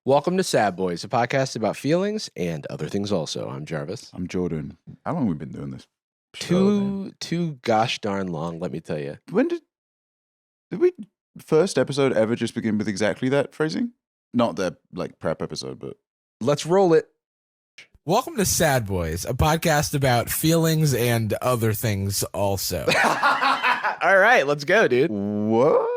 Welcome to Sad Boyz, a podcast about feelings and other things also. I'm Jarvis. I'm Jordan. How long have we been doing this? Too gosh darn long, let me tell you. When did we first episode ever just begin with exactly that phrasing? Not that like prep episode, but Let's roll it. Welcome to Sad Boyz, a podcast about feelings and other things also. All right, let's go, dude. what?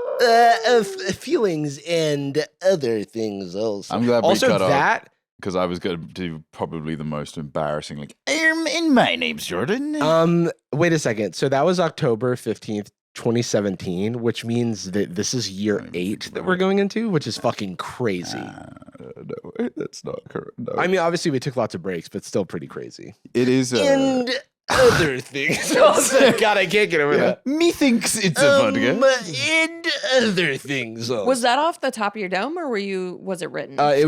Feelings and other things also. I'm glad we Also, cut off that because I was going to do probably the most embarrassing. Like, and my name's Jordan. wait a second. So that was October 15th, 2017, which means that this is year 8 that we're going into, which is fucking crazy. No, that's not correct. No. I mean, obviously we took lots of breaks, but still pretty crazy. It is. And other things. Also. God, I can't get over that. Methinks it's a vodka. And other things. Also. Was that off the top of your dome, or was it written? It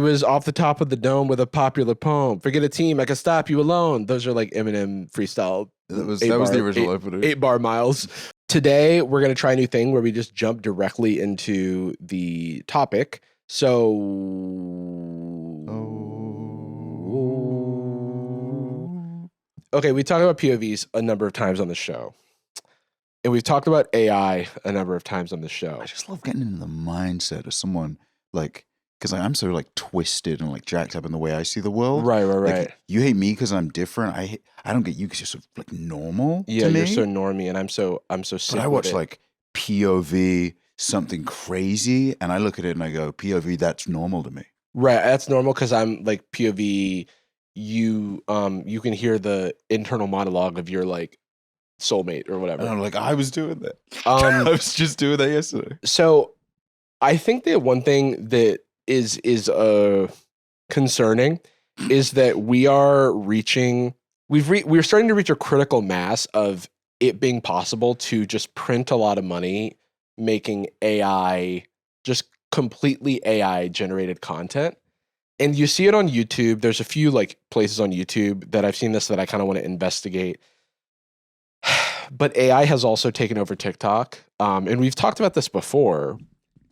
was off the top of the dome with a popular poem. Forget a team, I can stop you alone. Those are like Eminem freestyle. That was the original opener. 8-bar miles. Today we're gonna try a new thing where we just jump directly into the topic. Okay, we talked about POVs a number of times on the show. And we've talked about AI a number of times on the show. I just love getting into the mindset of someone like, because I'm so like twisted and like jacked up in the way I see the world. Right. Like, you hate me because I'm different. I don't get you because you're so like normal. Yeah, to me. you're so normie, and I'm so sick. But I watch like POV something crazy, and I look at it and I go, POV, that's normal to me. Right, that's normal because I'm like POV. You can hear the internal monologue of your like soulmate or whatever. And I'm like, I was doing that. I was just doing that yesterday. So I think that one thing that is concerning is that we are reaching. We're starting to reach a critical mass of it being possible to just print a lot of money making AI, just completely AI generated content. And you see it on YouTube. There's a few like places on YouTube that I've seen this that I kind of want to investigate. But AI has also taken over TikTok. And we've talked about this before,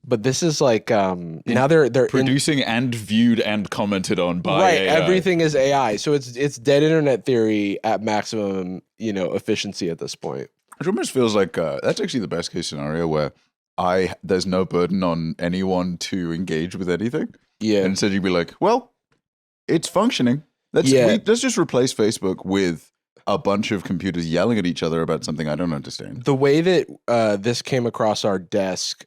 but this is like now they're producing and viewed and commented on by AI. Everything is AI. So it's dead internet theory at maximum, efficiency at this point. It almost feels like that's actually the best case scenario where there's no burden on anyone to engage with anything. Yeah. And instead you'd be like, well, it's functioning. Let's just replace Facebook with a bunch of computers yelling at each other about something I don't understand. The way that this came across our desk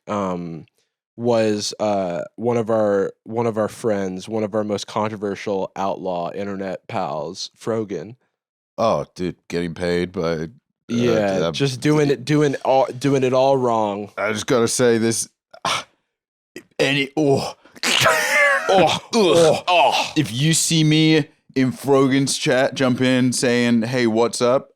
was one of our friends, one of our most controversial outlaw internet pals, Frogan. Oh, dude, getting paid by just doing it all wrong. I just gotta say this. If you see me in Frogan's chat, jump in saying, "Hey, what's up?"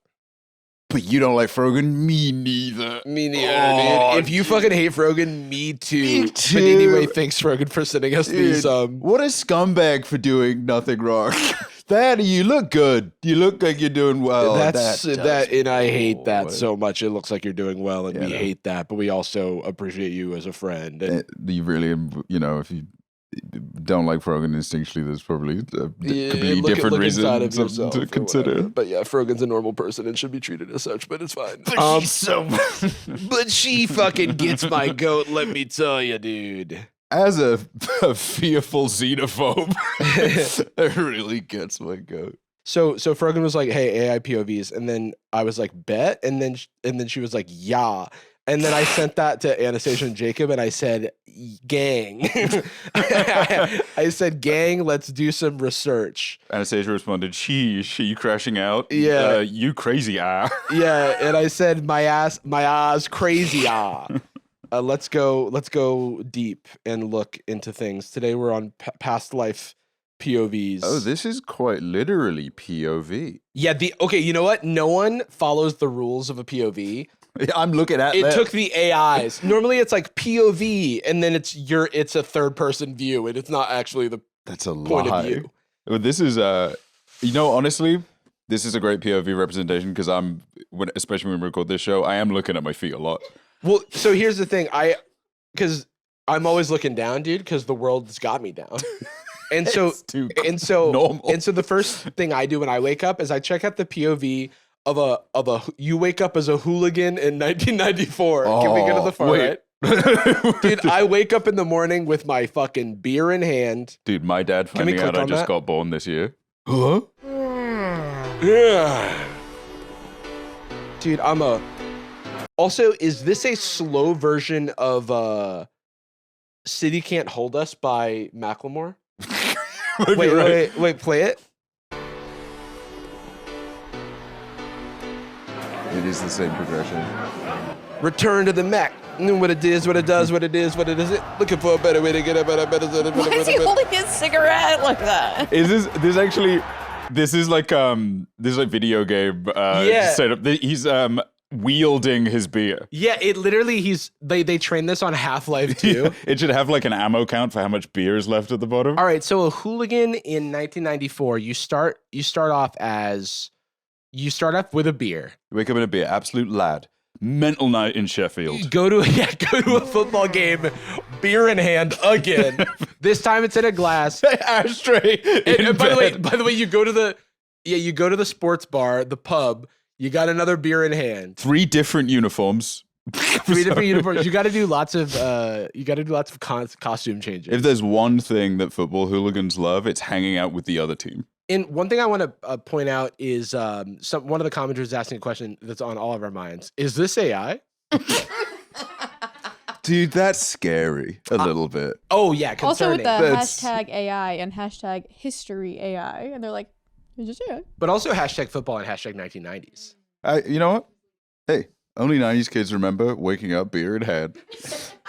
But you don't like Frogan? Me neither. Me neither, dude. If you fucking hate Frogan, me too. Me too. But anyway, thanks Frogan for sending us these. What a scumbag for doing nothing wrong. You look good. You look like you're doing well. And I hate that so much. It looks like you're doing well, and we hate that, but we also appreciate you as a friend. And you really, if you don't like Frogan instinctually, there's probably a completely different reason to consider. But yeah, Frogan's a normal person and should be treated as such, but it's fine. But she fucking gets my goat, let me tell you, dude. As a fearful xenophobe, it really gets my goat. So Frogan was like, "Hey, AI POVs," and then I was like, "Bet," and then she was like, "Yeah." And then I sent that to Anastasia and Jacob, and I said, "Gang." I said, "Gang, let's do some research." Anastasia responded, "She crashing out? Yeah. You crazy ah." Yeah, and I said, my ass crazy ah." Let's go deep and look into things. Today we're on past life POVs. Oh, this is quite literally POV. Yeah, okay, you know what? No one follows the rules of a POV. I'm looking at it. Took the AIs. Normally it's like POV, and then it's a third person view, and it's not actually the point of view. Well, this is honestly, this is a great POV representation because especially when we record this show, I am looking at my feet a lot. Well, so here's the thing. Because I'm always looking down, dude, because the world's got me down. And so, normal. And so the first thing I do when I wake up is I check out the POV of a you wake up as a hooligan in 1994. Can we go to the far right? Dude, I wake up in the morning with my fucking beer in hand. Dude, my dad finding out I just got born this year. Huh? Yeah. Dude, also, is this a slow version of City Can't Hold Us by Macklemore? Wait, play it. It is the same progression. Return to the Mac. What it is, what it does, what it is, what it isn't. Looking for a better way to get a better. Why is he holding his cigarette like that? Is this actually? This is like video game setup. He's wielding his beer. Yeah, it literally they train this on Half-Life 2. It should have like an ammo count for how much beer is left at the bottom. All right, so a hooligan in 1994, you start off with a beer. You wake up in a beer, absolute lad. Mental night in Sheffield. Go to a football game, beer in hand again. This time it's in a glass. Ashtray. And by the way, you go to the sports bar, the pub. You got another beer in hand. 3 different uniforms. Different uniforms. You got to do lots of costume changes. If there's one thing that football hooligans love, it's hanging out with the other team. And one thing I want to point out is one of the commenters is asking a question that's on all of our minds. Is this AI? Dude, that's scary a little bit. Oh yeah, also with concerning. the hashtag AI and hashtag history AI, and they're like, it's just AI. But also hashtag football and hashtag 1990s. You know what? Hey, only 90s kids remember waking up beer in hand.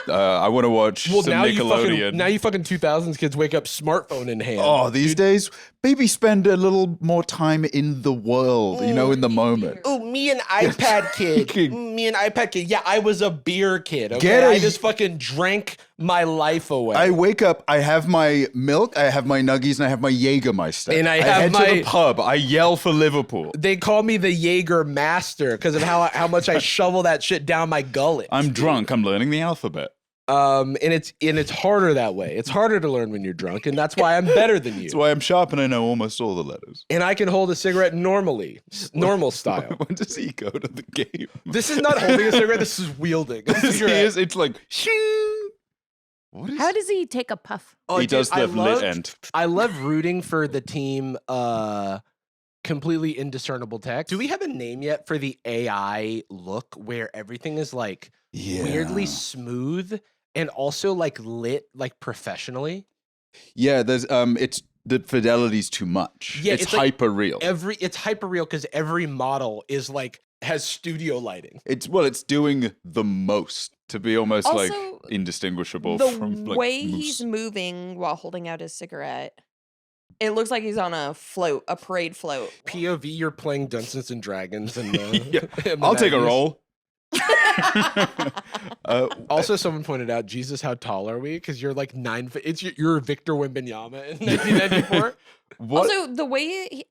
I want to watch some Nickelodeon. Now you fucking 2000s kids wake up smartphone in hand. Oh, these days, baby spend a little more time in the world, in the moment. Oh, me an iPad kid. Yeah, I was a beer kid. Okay, I just fucking drank my life away. I wake up, I have my milk, I have my nuggies, and I have my Jägermeister. And I head to the pub. I yell for Liverpool. They call me the Jaeger master because of how much I shovel that shit down my gullet. I'm drunk. I'm learning the alphabet. And it's harder that way. It's harder to learn when you're drunk, and that's why I'm better than you. That's why I'm sharp and I know almost all the letters. And I can hold a cigarette normally, normal style. When does he go to the game? This is not holding a cigarette. This is wielding a cigarette. It's like, shing. How does he take a puff? Oh, he does the lit end. I love rooting for the team. Completely indiscernible text. Do we have a name yet for the AI look where everything is like weirdly smooth and also like lit like professionally? Yeah, there's it's the fidelity's too much. Yeah, it's hyper real. It's hyper real because every model is like has studio lighting. It's doing the most to be almost Also, like indistinguishable from the like way moose. he's moving while holding out his cigarette. It looks like he's on a parade float. POV, you're playing Dungeons and Dragons, and I'll take a roll. Also, someone pointed out, Jesus, how tall are we? Because you're like 9 feet. You're Victor Wembanyama in 1994. Also, the way he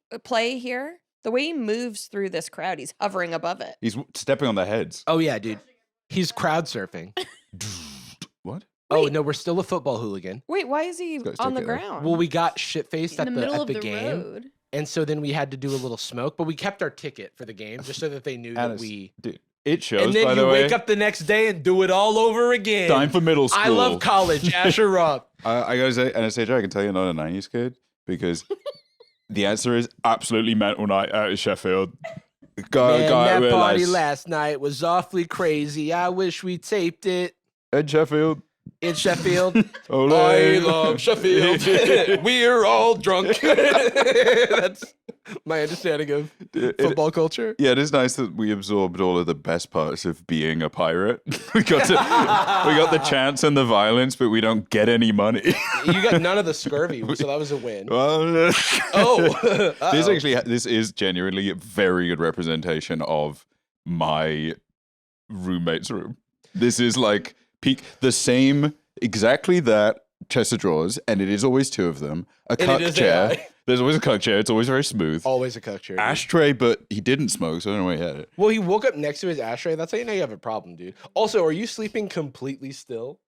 the way he moves through this crowd, he's hovering above it. He's stepping on their heads. Oh yeah, dude. He's crowd surfing. What? Oh no, we're still a football hooligan. Wait, why is he on the ground? Well, we got shit faced at in the middle of the the game, road. and so then we had to do a little smoke, but we kept our ticket for the game just so that they knew that we. Dude, it shows. And then by you the way, wake up the next day and do it all over again. time for middle school. I love college. Asher Roth. I gotta say, Anastasia, I can tell you're not a 90s kid because the answer is absolutely mental night out of Sheffield. That party last night was awfully crazy. I wish we taped it. In Sheffield. I love Sheffield. We're all drunk. That's my understanding of football culture. Yeah, it is nice that we absorbed all of the best parts of being a pirate. we got the chance and the violence, but we don't get any money. You got none of the scurvy, so that was a win. Well, this this is genuinely a very good representation of my roommate's room. This is like peak, the same, exactly that chest of drawers, and it is always 2 of them. A cuck chair. AI. There's always a cuck chair. It's always very smooth. Always a cuck chair. Ashtray, but he didn't smoke, so I don't know why he had it. Well, he woke up next to his ashtray. That's how you know you have a problem, dude. Also, are you sleeping completely still?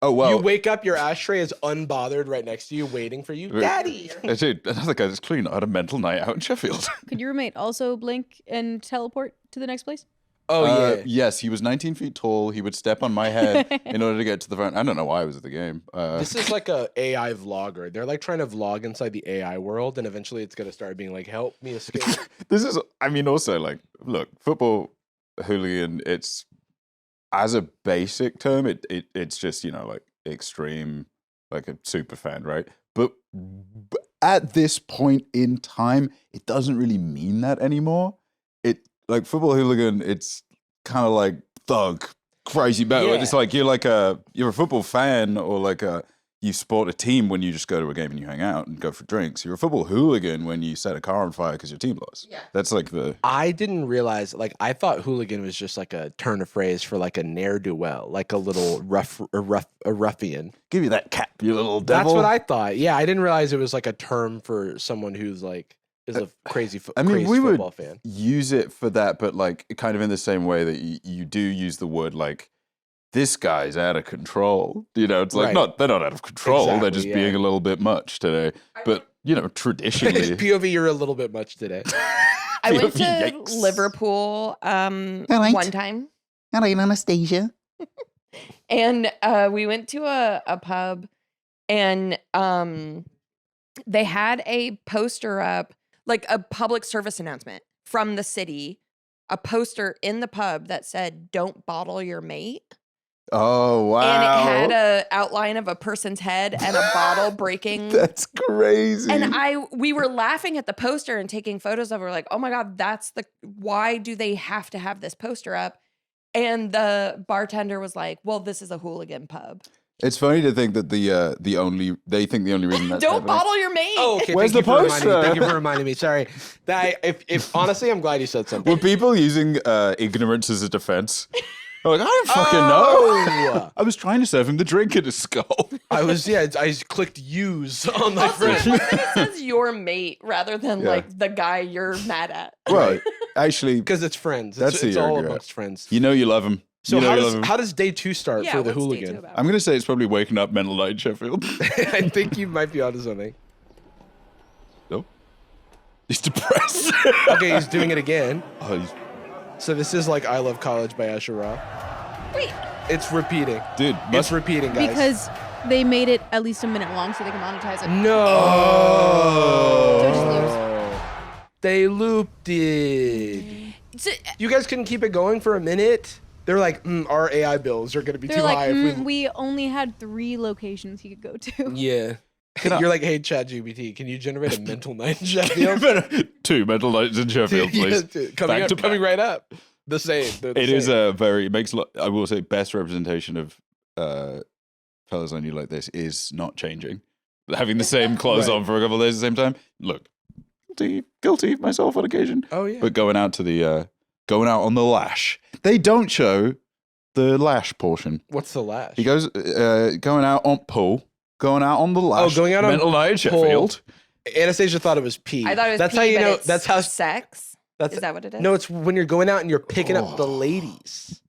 Oh, well. You wake up, your ashtray is unbothered right next to you, waiting for you. Daddy! Dude, another guy that's clean had a mental night out in Sheffield. Could your roommate also blink and teleport to the next place? Oh, yeah. Yes, he was 19 feet tall. He would step on my head in order to get to the front. I don't know why I was at the game. This is like a AI vlogger. They're like trying to vlog inside the AI world, and eventually it's going to start being like, help me escape. This is, I mean, also like, look, football hooligan, it's, as a basic term, it's just, like extreme, like a super fan, right? But at this point in time, it doesn't really mean that anymore. Like football hooligan, it's kind of like thug, crazy bad. Yeah. It's like you're a football fan, or like you support a team when you just go to a game and you hang out and go for drinks. You're a football hooligan when you set a car on fire because your team lost. Yeah. That's like the. I didn't realize, like, I thought hooligan was just like a turn of phrase for like a ne'er-do-well, like a little ruffian. Give you that cap, you little devil. That's what I thought. Yeah, I didn't realize it was like a term for someone who's like, is a crazy crazy football fan. Use it for that, but like kind of in the same way that you do use the word like, this guy's out of control. It's like they're not out of control. Exactly, they're just being a little bit much today. But traditionally, POV, you're a little bit much today. I went to Yikes. Liverpool right. one time. All right, Anastasia. And we went to a pub, and they had a poster up, like a public service announcement from the city, a poster in the pub that said, "Don't bottle your mate." oh wow, And it had a outline of a person's head and a bottle breaking. That's crazy. And we were laughing at the poster and taking photos of it. We're like, oh my God, why do they have to have this poster up? And the bartender was like, well, this is a hooligan pub. It's funny to think that the only reason that's Don't happening- bottle your mate. Oh, okay. Where's thank the you for reminding me. poster? Thank you for reminding me. Sorry. If honestly, I'm glad you said something. Were people using ignorance as a defense? They're like, I don't fucking Oh! know. I was trying to serve him the drink in his skull. I clicked use on my Also, I friend. love that it says your mate rather than Yeah. like the guy you're mad at. Well, actually, Because it's friends. That's It's the all regret. amongst friends. you love him. So you know you love him. how does day 2 start Yeah, for the what's day 2 hooligan? about? I'm going to say it's probably waking up mental night in Sheffield. I think you might be onto something. No? He's depressed. Okay, he's doing it again. Oh, he's- So this is like I Love College by Asher Ra. Wait, It's repeating. dude, It's repeating, guys. Because they made it at least a minute long so they can monetize it. No. So just lose. They looped it. You guys couldn't keep it going for a minute? They're like, our AI bills are going to be They're too like, high if we... we only had 3 locations he could go to. Yeah. Can I- You're like, hey, ChatGPT, can you generate a mental night in Sheffield? 2 mental nights in Sheffield, please. Yeah, coming, Back up, to coming back. right up. The same. They're the It is same. I will say, best representation of fellas I knew like this is not changing. Having the same clothes Right. on for a couple of days at the same time. Look, guilty myself on occasion. Oh, yeah. But going out on the lash. They don't show the lash portion. What's the lash? He goes going out on pool, going out on the lash. going out on mental night in pool. Sheffield. Anastasia thought it was pee. I thought it was That's pee, how you but know. it's That's how. sex. That's Is that what it is? No, it's when you're going out and you're picking up the ladies.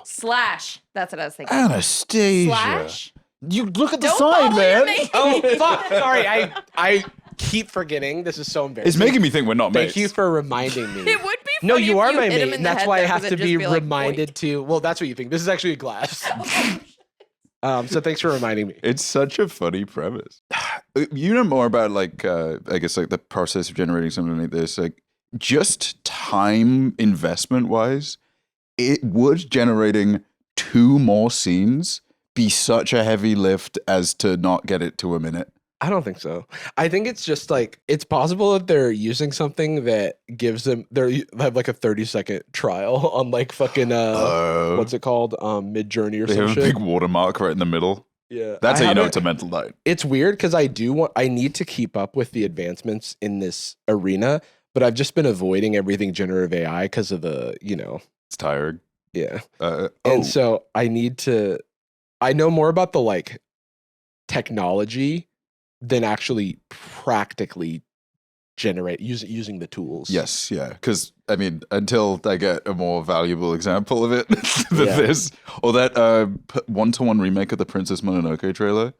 Slash. That's what I was thinking. Anastasia. Slash. You look at the Don't sign, bother your man. mate. Oh fuck! Sorry, I keep forgetting. This is so embarrassing. It's making me think we're not mates. Thank you for reminding me. It would be No, funny you if are my hit him mate, in and the that's head, why I though, have 'cause to it'd just be like, reminded to. Well, that's what you think. This is actually a glass. So thanks for reminding me. It's such a funny premise. You know more about like I guess like the process of generating something like this. Like just time investment wise, would generating 2 more scenes be such a heavy lift as to not get it to a minute? I don't think so. I think it's just like it's possible that they're using something that gives them they have like a 30-second trial on like fucking what's it called? Mid-Journey or They some have a shit. big watermark right in the middle. Yeah. That's I how you know haven't- it's a mental night. It's weird because I need to keep up with the advancements in this arena, but I've just been avoiding everything generative AI because of the, It's tiring. yeah. Oh. And so I know more about the like technology than actually practically using the tools. Yes, yeah. Because I mean, until I get a more valuable example of it than this, or that one-to-one remake of the Princess Mononoke trailer.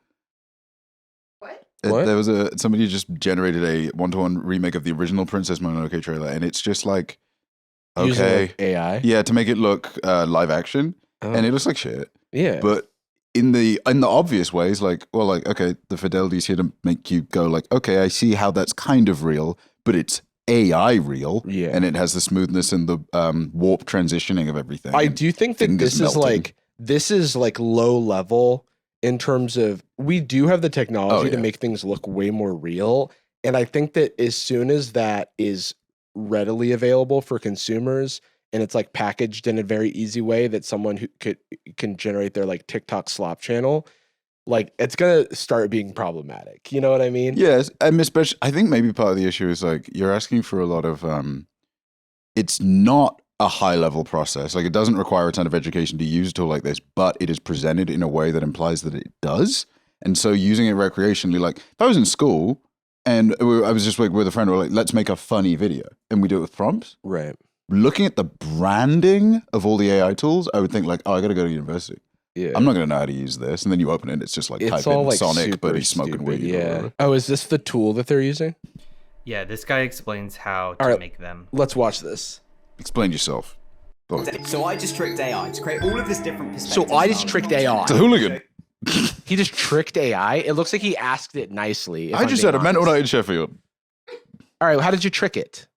What? There was somebody just generated a one-to-one remake of the original Princess Mononoke trailer, and it's just like, Using, okay, like, AI. yeah, to make it look live action, Oh. and it looks like shit. Yeah. But in the obvious ways, like, well, like, okay, the fidelity's here to make you go, like, okay, I see how that's kind of real, but it's AI real, Yeah. and it has the smoothness and the warp transitioning of everything. I and do think that fingers this is like low level in terms of we do have the technology to yeah. make things look way more real. And I think that as soon as that is readily available for consumers and it's like packaged in a very easy way that someone who can generate their like TikTok slop channel, like it's gonna start being problematic. You know what I mean? Yes, and especially, I think maybe part of the issue is like you're asking for a lot of. It's not a high level process. Like it doesn't require a ton of education to use a tool like this, but it is presented in a way that implies that it does. And so using it recreationally, like if I was in school and I was just like with a friend, we're like, let's make a funny video, and we do it with prompts. Right. Looking at the branding of all the AI tools, I would think like, oh, I got to go to university. Yeah. I'm not going to know how to use this. And then you open it, it's just like It's type all in like Sonic, super but he's smoking stupid, weed. or Yeah. whatever. Oh, is this the tool that they're using? Yeah, this guy explains how to All right. make them. Let's watch this. Explain yourself. Go ahead. So I just tricked AI to create all of this different perspective. So I just tricked AI. It's a hooligan. He just tricked AI. It looks like he asked it nicely. if I I'm just being had a mental honest. night in Sheffield. All right, how did you trick it?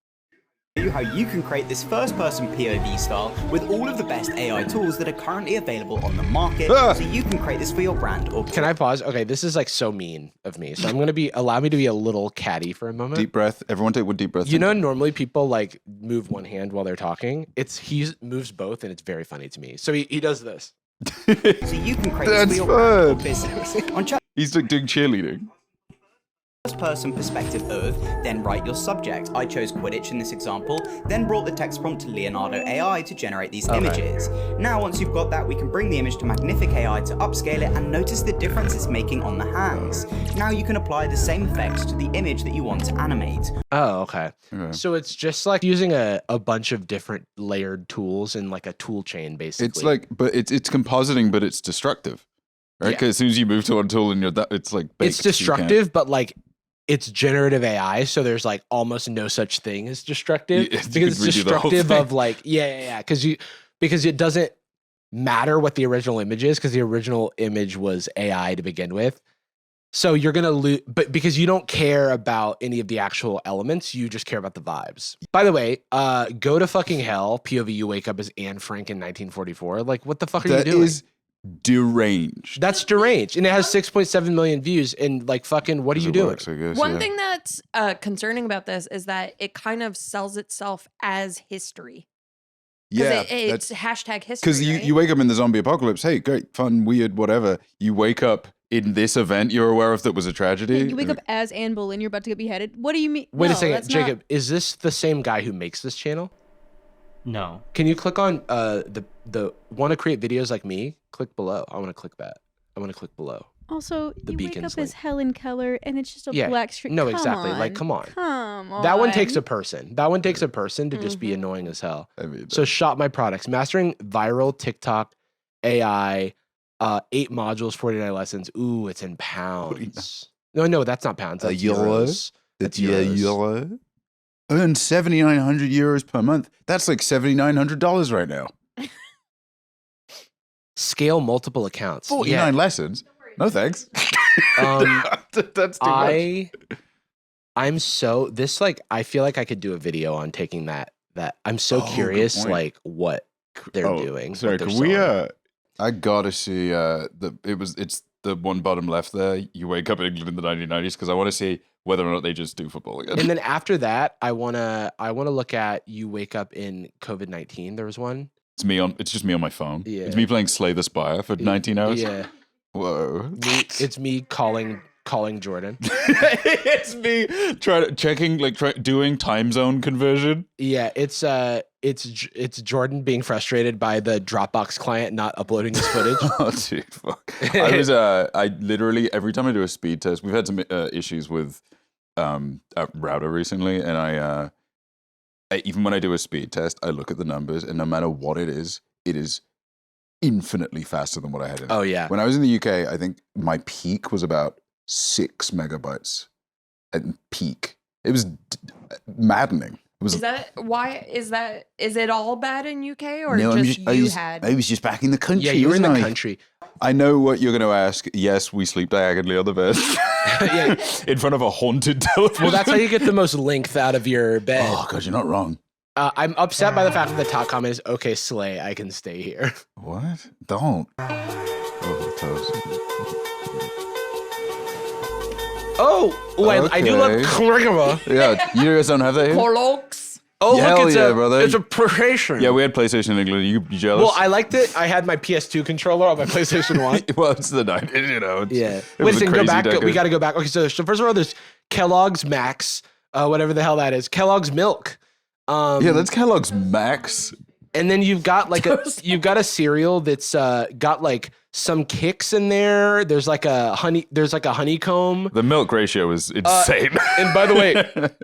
You how you can create this first-person POV style with all of the best AI tools that are currently available on the market, so you can create this for your brand. Or Can I pause? Okay, this is like so mean of me. So I'm gonna allow me to be a little catty for a moment. Deep breath. Everyone take one deep breath. You know, normally people like move one hand while they're talking. He moves both, and it's very funny to me. So he does this. so you can create this That's for your brand or fun. business. On He's like doing cheerleading. first-person perspective of, then write your subject. I chose Quidditch in this example, then brought the text prompt to Leonardo AI to generate these images. Now, once you've got that, we can bring the image to Magnific AI to upscale it and notice the difference it's making on the hands. Now you can apply the same effects to the image that you want to animate. Oh, okay. Okay. So it's just like using a bunch of different layered tools in like a tool chain, basically. It's like, but it's compositing, but it's destructive, right? Yeah. Because as soon as you move to one tool and it's like baked, it's destructive, but like it's generative AI, so there's like almost no such thing as destructive You- you because could it's redo the whole destructive thing. of like because it doesn't matter what the original image is because the original image was AI to begin with. So you're gonna lose, but because you don't care about any of the actual elements, you just care about the vibes. By the way, go to fucking hell. POV, you wake up as Anne Frank in 1944. Like, what the fuck are That you doing? is deranged. That's deranged, and it has 6.7 million views. And like, fucking, what are you It doing? works, I guess, One yeah. thing that's concerning about this is that it kind of sells itself as history. Yeah, It's hashtag history. because right? you wake up in the zombie apocalypse. Hey, great, fun, weird, whatever. You wake up in this event you're aware of that was a tragedy. You wake up as Anne Boleyn, you're about to get beheaded. What do you mean? Wait a No, second, that's not- Jacob. Is this the same guy who makes this channel? No. Can you click on the want to create videos like me? Click below. I want to click that. I want to click below. Also, The you wake beacons up as link. Helen Keller, and it's just a Yeah. black streak. No, Come exactly. On. Like, come on. Come on. That one takes a person. That one takes a person to just be Mhm. annoying as hell. I mean, So shop my products. Mastering viral TikTok AI, 8 modules, 49 lessons. Ooh, it's in pounds. No, that's not pounds. That's euro? euros. that's euros. euro. Earn 7,900 euros per month. That's like $7,900 right now. Scale multiple accounts. 49 lessons. No thanks. Um, That's too much. I'm so this like I feel like I could do a video on taking that. I'm so Oh, good curious point. like what they're doing. Sorry, what they're can we? selling. I gotta see. It's the one bottom left there. You wake up in England in the 1990s because I want to see whether or not they just do football again. And then after that, I wanna look at you wake up in COVID-19. There was one. It's just me on my phone. Yeah. It's me playing Slay the Spire for 19 hours. Yeah, Whoa. it's me calling Jordan. It's me doing time zone conversion. Yeah, it's Jordan being frustrated by the Dropbox client not uploading his footage. Oh, dude, fuck. I literally, every time I do a speed test, we've had some issues with a router recently, and I even when I do a speed test, I look at the numbers, and no matter what it is infinitely faster than what I had in it. Oh yeah. When I was in the UK, I think my peak was about 6 megabytes at peak. It was maddening. It was. Is it all bad in UK or No, just I was just back in the country. Yeah, you were in the wasn't I? country. I know what you're going to ask. Yes, we sleep diagonally on the bed. Yeah. In front of a haunted television. Well, that's how you get the most length out of your bed. Oh, God, you're not wrong. I'm upset by the fact that the top comment is, okay, Slay, I can stay here. What? Don't. Oh, toast. I do love Okay. charisma. Yeah, you guys don't have that here? Corlox. Oh, Hell look, it's yeah, a brother. it's a PlayStation. Yeah, we had PlayStation in England. You jealous? Well, I liked it. I had my PS2 controller on my PlayStation 1. Well, it's the 90s, you know. Yeah. It Wait was a a second, go crazy back. We decade. got to go back. Okay, so first of all, there's Kellogg's Max, whatever the hell that is. Kellogg's Milk. Yeah, that's Kellogg's Max. And then you've got like a cereal that's got like some kicks in there. There's like a honeycomb. The milk ratio is insane. And by the way,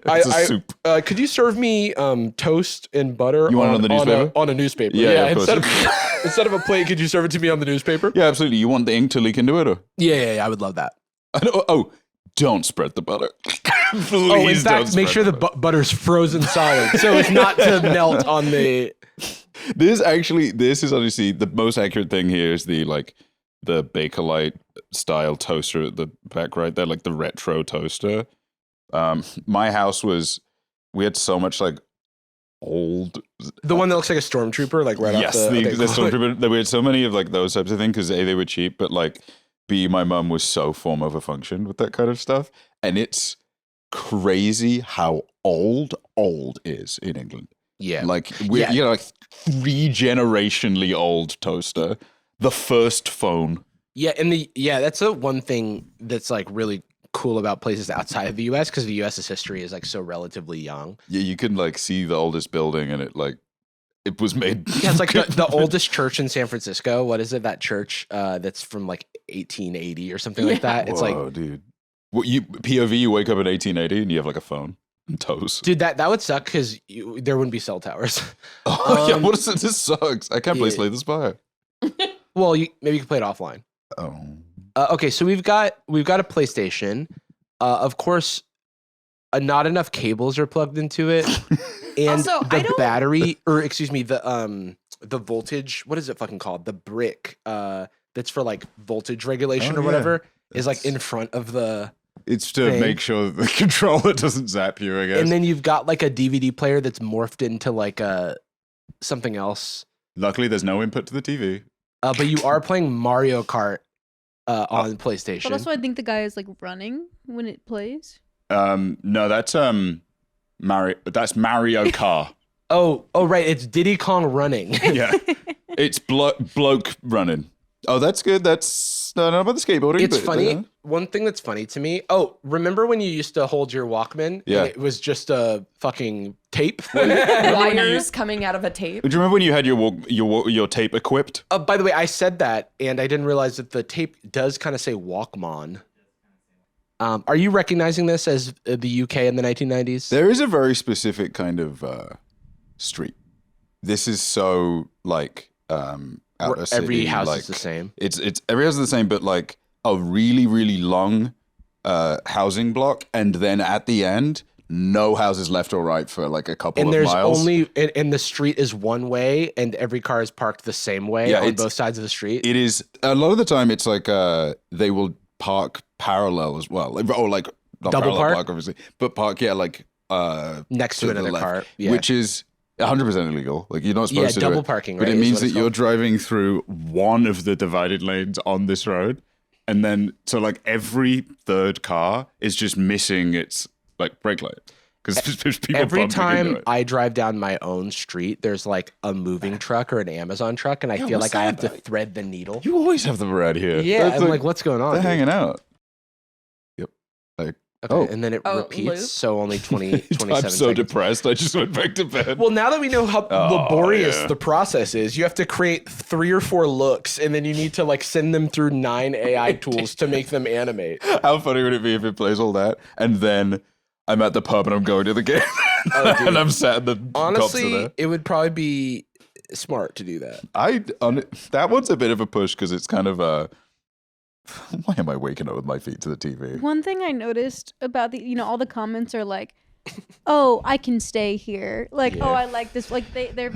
It's a soup. Could you serve me toast and butter You want it on the newspaper? on a newspaper? Yeah, of instead course. of instead of a plate, could you serve it to me on the newspaper? Yeah, absolutely. You want the ink to leak into it? Or? Yeah, I would love that. Oh, don't spread the butter. Please Oh, in don't fact, make spread sure the butter's frozen solid, so it's not to melt on the. This is honestly the most accurate thing here is the Bakelite style toaster at the back right there, like the retro toaster. My house we had so much like old. The one that looks like a stormtrooper, like right Yes, off the. the stormtrooper. We had so many of like those types of things because A, they were cheap, but like B, my mum was so form over function with that kind of stuff, and it's crazy how old is in England. Yeah, Like we're like 3-generationally old toaster. The first phone. yeah, that's the one thing that's like really cool about places outside of the U.S. because the U.S.'s history is like so relatively young. Yeah, you can like see the oldest building and it was made. Yeah, it's like the oldest church in San Francisco. What is it? That church that's from like 1880 or something like that. It's Whoa, like, dude. What POV? You wake up in 1880 and you have like a phone and toes. dude, that would suck because there wouldn't be cell towers. Oh yeah, what is it? This sucks. I can't play yeah. Slay the Spire. Well, maybe you can play it offline. Oh. Okay, so we've got a PlayStation. Of course, not enough cables are plugged into it, and Also, I the don't- battery, or excuse me, the voltage. What is it fucking called? The brick that's for like voltage regulation Oh, or yeah. whatever is like in front of the. It's to Thing. make sure that the controller doesn't zap you, I guess. And then you've got like a DVD player that's morphed into like something else. Luckily, there's no input to the TV. But you are playing Mario Kart on PlayStation. But also, I think the guy is like running when it plays. No, that's Mario. That's Mario Kart. Oh, right. It's Diddy Kong running. Yeah, it's bloke running. Oh, that's good. That's not about the skateboarding. It's but, funny. One thing that's funny to me. Oh, remember when you used to hold your Walkman? Yeah. And it was just a fucking tape. Wires coming out of a tape. Do you remember when you had your tape equipped? By the way, I said that, and I didn't realize that the tape does kind of say Walkman. Are you recognizing this as the UK in the 1990s? There is a very specific kind of street. This is so like out Where of city, every house like, is the same. It's every house is the same, but like a really really long housing block, and then at the end, no houses left or right for like a couple And of there's miles. and the street is one way, and every car is parked the same way Yeah, on it's- both sides of the street. It is a lot of the time. It's like they will park parallel as well, or like not Double parallel park? obviously, but park like Next to the another left, car, yeah. which is 100% illegal. Like you're not supposed to do double it. parking, But right, it is means what that it's you're called. driving through one of the divided lanes on this road, and then so like every third car is just missing its like brake light because there's people Every bumping into time it. I drive down my own street, there's like a moving truck or an Amazon truck, and I feel what's like I have that? to thread the needle. You always have them around here. Yeah, That's I'm like, what's going on? they're dude? hanging out. Yep. Okay, Oh. and then it Oh, repeats, loop? so only 27 I'm so seconds. depressed. I just went back to bed. Well, now that we know how Oh, laborious yeah. the process is, you have to create 3 or 4 looks, and then you need to like send them through 9 AI tools to make them animate. How funny would it be if it plays all that and then I'm at the pub and I'm going to the game. Oh, dude. And I'm sat in the cops are Honestly, there. it would probably be smart to do that. That one's a bit of a push because it's kind of why am I waking up with my feet to the TV? One thing I noticed about all the comments are like, oh, I can stay here. Like, Yeah. oh, I like this. Like they're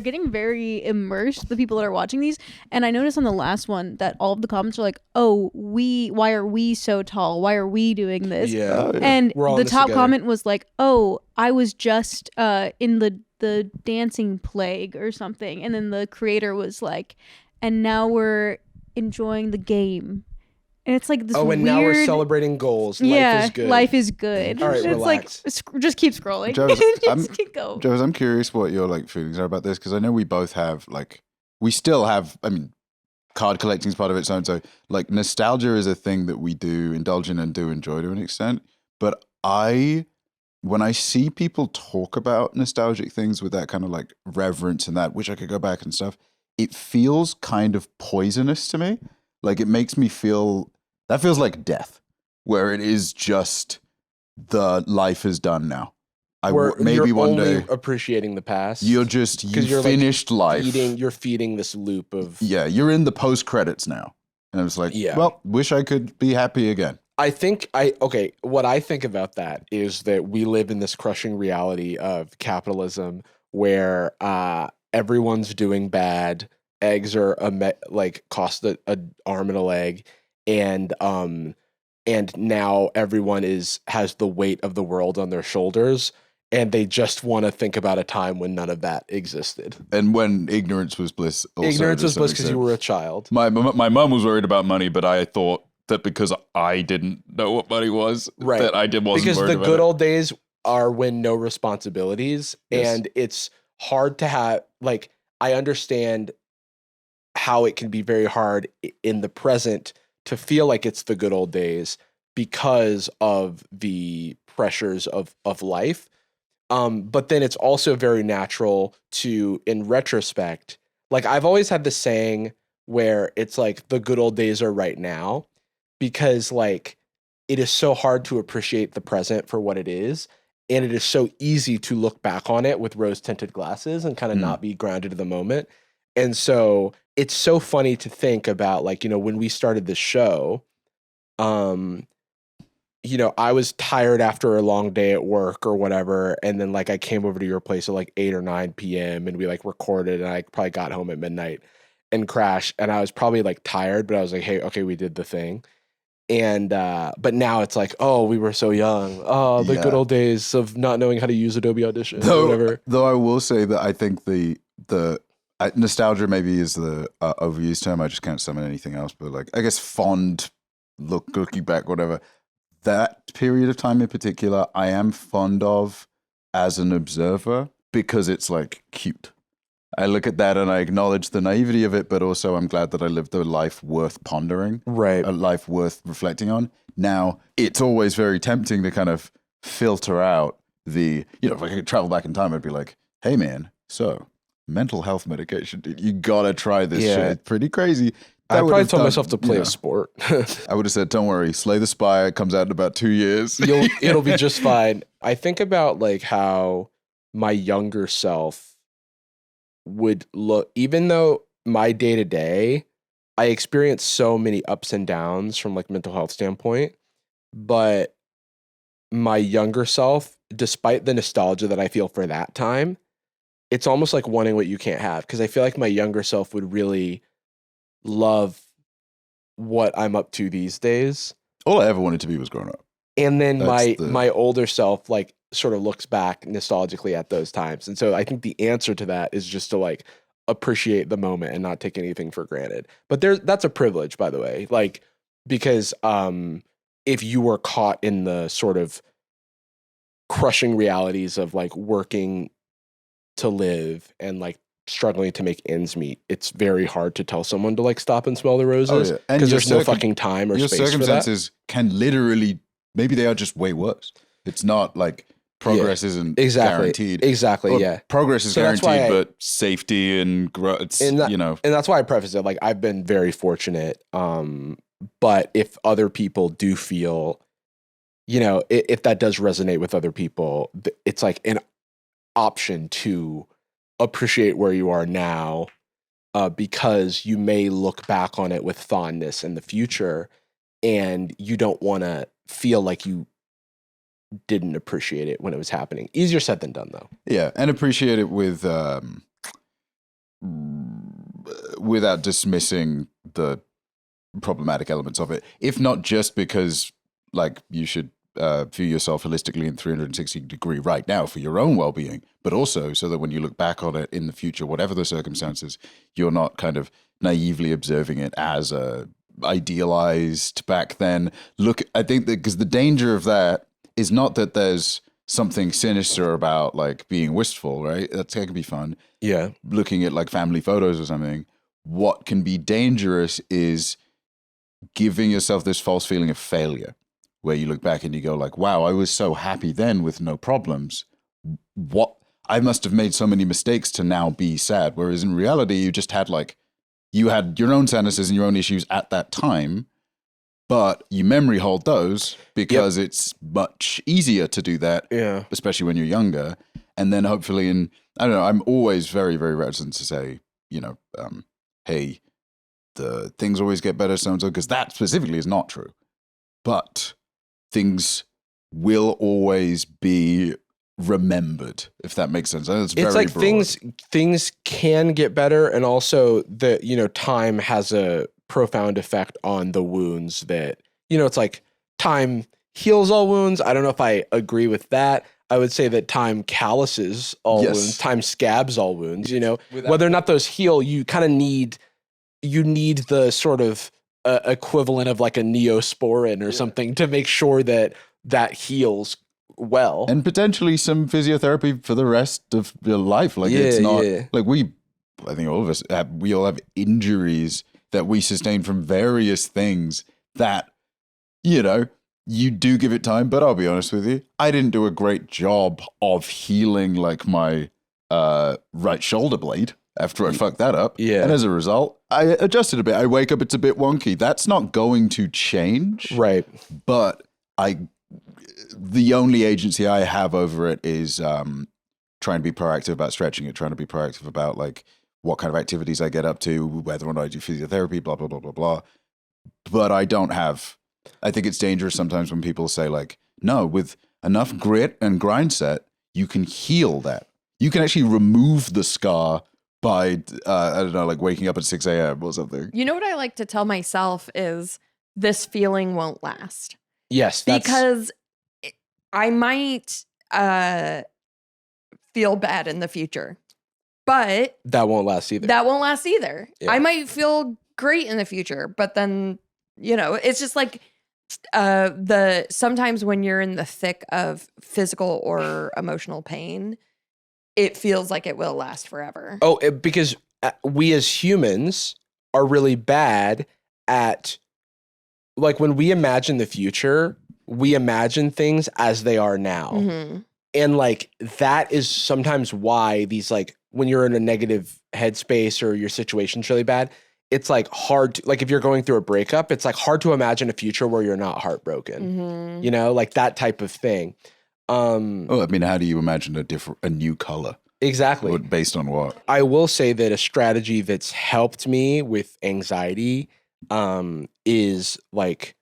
getting very immersed, the people that are watching these. And I noticed on the last one that all of the comments are like, oh, why are we so tall? Why are we doing this? Yeah. Oh, yeah. And We're all the in this top together. comment was like, oh, I was just in the dancing plague or something. And then the creator was like, and now we're enjoying the game. And it's like this Oh, and weird... now we're celebrating goals. Yeah, Life is good. life is good. All right, it's relax. like, just keep scrolling. Jarvis, Just keep going. Jarvis, I'm curious what your feelings are about this because I know we both have we still have. I mean, card collecting is part of its own. So nostalgia is a thing that we do indulge in and do enjoy to an extent. But when I see people talk about nostalgic things with that kind of reverence and that, wish I could go back and stuff, it feels kind of poisonous to me. Like it makes me feel. That feels like death, where it is just the life is done now. Maybe you're one only day appreciating the past. you you're finished life. You're feeding this loop of. Yeah, you're in the post credits now, and I was like, Yeah. well, wish I could be happy again. What I think about that is that we live in this crushing reality of capitalism where everyone's doing bad. Eggs are cost an arm and a leg. And now everyone has the weight of the world on their shoulders, and they just want to think about a time when none of that existed. And when ignorance was bliss. Also, Ignorance to was some bliss because you extent. were a child. My mom was worried about money, but I thought that because I didn't know what money was, Right. that I wasn't Because worried the about good it. old days are when no responsibilities, Yes. and it's hard to have. I understand how it can be very hard in the present to feel like it's the good old days because of the pressures of life. But then it's also very natural to, in retrospect, I've always had this saying where it's the good old days are right now, because it is so hard to appreciate the present for what it is. And it is so easy to look back on it with rose tinted glasses and kind of not be grounded to the moment. And so it's so funny to think about, when we started this show, I was tired after a long day at work or whatever. And then I came over to your place at 8 or 9 p.m. and we recorded, and I probably got home at midnight and crashed. And I was probably tired, but I was like, hey, okay, we did the thing. And, but now it's oh, we were so young. Oh, the good old days of not knowing how to use Adobe Audition or whatever. Though I will say that I think the nostalgia maybe is the overused term. I just can't summon anything else. But I guess fond looking back, whatever. That period of time in particular, I am fond of as an observer because it's cute. I look at that and I acknowledge the naivety of it, but also I'm glad that I lived a life worth pondering, Right. a life worth reflecting on. Now, it's always very tempting to kind of filter out if I could travel back in time, I'd be like, hey man, so mental health medication, dude, you gotta try this shit. It's pretty crazy. I would probably have told done, myself to play you know, a sport. I would have said, don't worry, Slay the Spire comes out in about 2 years. It'll be just fine. I think about how my younger self would look, even though my day to day, I experience so many ups and downs from mental health standpoint, but my younger self, despite the nostalgia that I feel for that time, it's almost like wanting what you can't have, because I feel like my younger self would really love what I'm up to these days. All I ever wanted to be was grown up. And then That's my older self sort of looks back nostalgically at those times. And so I think the answer to that is just to appreciate the moment and not take anything for granted. But that's a privilege, by the way. Because if you were caught in the sort of crushing realities of working to live and struggling to make ends meet, it's very hard to tell someone to stop and smell the roses, Oh, yeah. And because your there's no fucking time or your space for that. circumstances can literally, maybe they are just way worse. It's not progress isn't guaranteed. Exactly. Or Yeah. progress is So that's why guaranteed, but safety and growth, And that's why I preface it I've been very fortunate. But if other people do feel you know, if that does resonate with other people, it's like an option to appreciate where you are now, because you may look back on it with fondness in the future, and you don't want to feel like you didn't appreciate it when it was happening. Easier said than done, though. Yeah, and appreciate it with without dismissing the problematic elements of it. If not just because, like, you should view yourself holistically in 360-degree right now for your own well-being, but also so that when you look back on it in the future, whatever the circumstances, you're not kind of naively observing it as a idealized back then. Look, I think that because the danger of that is not that there's something sinister about like being wistful, right? That can be fun. Yeah. Looking at like family photos or something. What can be dangerous is giving yourself this false feeling of failure, where you look back and you go like, wow, I was so happy then with no problems. What? I must have made so many mistakes to now be sad. Whereas in reality, you just had like, you had your own sadnesses and your own issues at that time, but you memory hold those because it's much easier to do that, especially when you're younger. And then hopefully I don't know, I'm always very, very reticent to say, you know, hey, the things always get better, so-and-so, because that specifically is not true. But things will always be remembered, if that makes sense. It's like broad. things can get better, and also the, you know, time has a profound effect on the wounds that, you know, it's like time heals all wounds. I don't know if I agree with that. I would say that time calluses all wounds, time scabs all wounds, you know. Whether or not those heal, you kind of need the sort of equivalent of like a neosporin or something to make sure that heals well. And potentially some physiotherapy for the rest of your life. Like it's not like I think all of us we all have injuries that we sustain from various things that, you know, you do give it time. But I'll be honest with you, I didn't do a great job of healing like my right shoulder blade after I fucked that up. Yeah. And as a result, I adjusted a bit. I wake up, it's a bit wonky. That's not going to change. Right. But the only agency I have over it is trying to be proactive about stretching it, trying to be proactive about like what kind of activities I get up to, whether or not I do physiotherapy, blah, blah, blah, blah, blah. But I think it's dangerous sometimes when people say like, no, with enough grit and grind set, you can heal that. You can actually remove the scar by, I don't know, like waking up at 6 a.m. or something. You know what I like to tell myself is this feeling won't last. Yes. Because I might feel bad in the future, but that won't last either. Yeah. I might feel great in the future, but then, you know, it's just like sometimes when you're in the thick of physical or emotional pain, it feels like it will last forever. Oh, because we as humans are really bad at, like, when we imagine the future, we imagine things as they are now. Mm-hmm. And like, that is sometimes why these, like, when you're in a negative headspace or your situation's really bad, it's like hard to, like, if you're going through a breakup, it's like hard to imagine a future where you're not heartbroken, mm-hmm. you know, like that type of thing. I mean, how do you imagine a new color? Exactly. Based on what? I will say that a strategy that's helped me with anxiety is like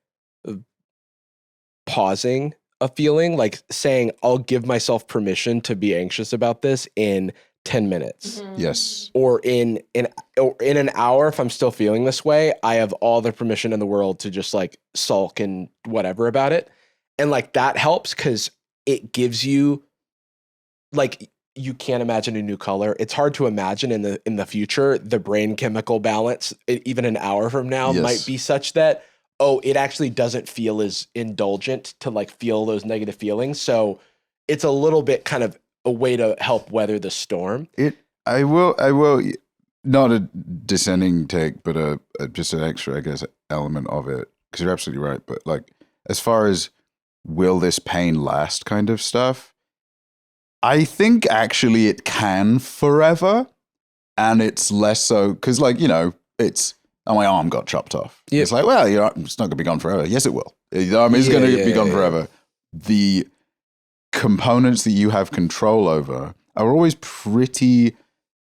pausing a feeling, like saying, I'll give myself permission to be anxious about this in 10 minutes. Mm-hmm. Yes. Or in an hour, if I'm still feeling this way, I have all the permission in the world to just like sulk and whatever about it. And like that helps because it gives you, like, you can't imagine a new color. It's hard to imagine in the future, the brain chemical balance, even an hour from now, might be such that, it actually doesn't feel as indulgent to like feel those negative feelings. So it's a little bit kind of a way to help weather the storm. I will not a descending take, but just an extra, I guess, element of it, because you're absolutely right. But like, as far as will this pain last kind of stuff, I think actually it can forever, and it's less so because, like, you know, my arm got chopped off. Yep. It's like, well, you know, it's not going to be gone forever. Yes, it will. The arm is going to be gone forever. the components that you have control over are always pretty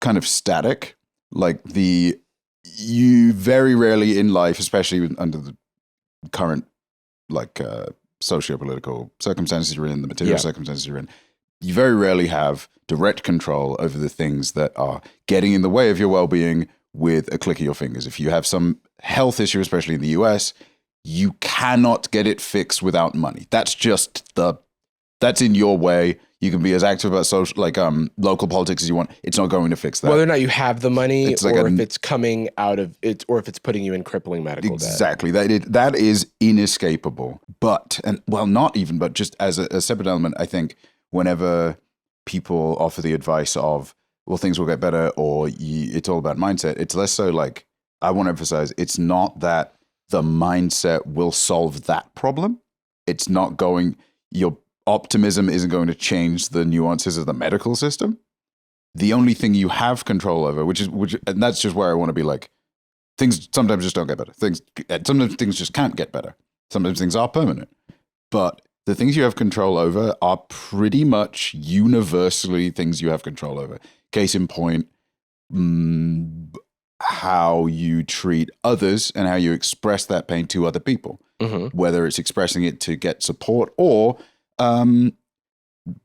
kind of static. Like you very rarely in life, especially under the current like socio-political circumstances you're in, the material circumstances you're in, you very rarely have direct control over the things that are getting in the way of your well-being with a click of your fingers. If you have some health issue, especially in the US, you cannot get it fixed without money. That's just that's in your way. You can be as active about social, like local politics as you want. It's not going to fix that. Whether or not you have the money, It's or like if it's coming out of it, or if it's putting you in crippling medical debt. Exactly. That is inescapable. But, and well, not even, but just as a separate element, I think whenever people offer the advice of, well, things will get better, or it's all about mindset, it's less so like, I want to emphasize, it's not that the mindset will solve that problem. It's not going, your optimism isn't going to change the nuances of the medical system. The only thing you have control over, which and that's just where I want to be like, things sometimes just don't get better. Sometimes things just can't get better. Sometimes things are permanent. But the things you have control over are pretty much universally things you have control over. Case in point, how you treat others and how you express that pain to other people, whether it's expressing it to get support or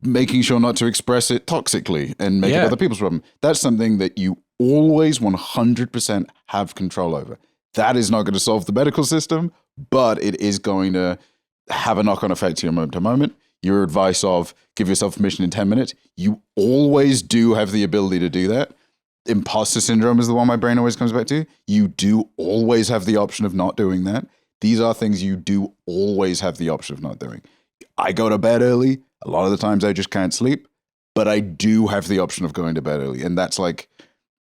making sure not to express it toxically and make it other people's problem. That's something that you always 100% have control over. That is not going to solve the medical system, but it is going to have a knock-on effect to your moment to moment. Your advice of give yourself permission in 10 minutes, you always do have the ability to do that. Imposter syndrome is the one my brain always comes back to. You do always have the option of not doing that. These are things you do always have the option of not doing. I go to bed early. A lot of the times I just can't sleep, but I do have the option of going to bed early. And that's like,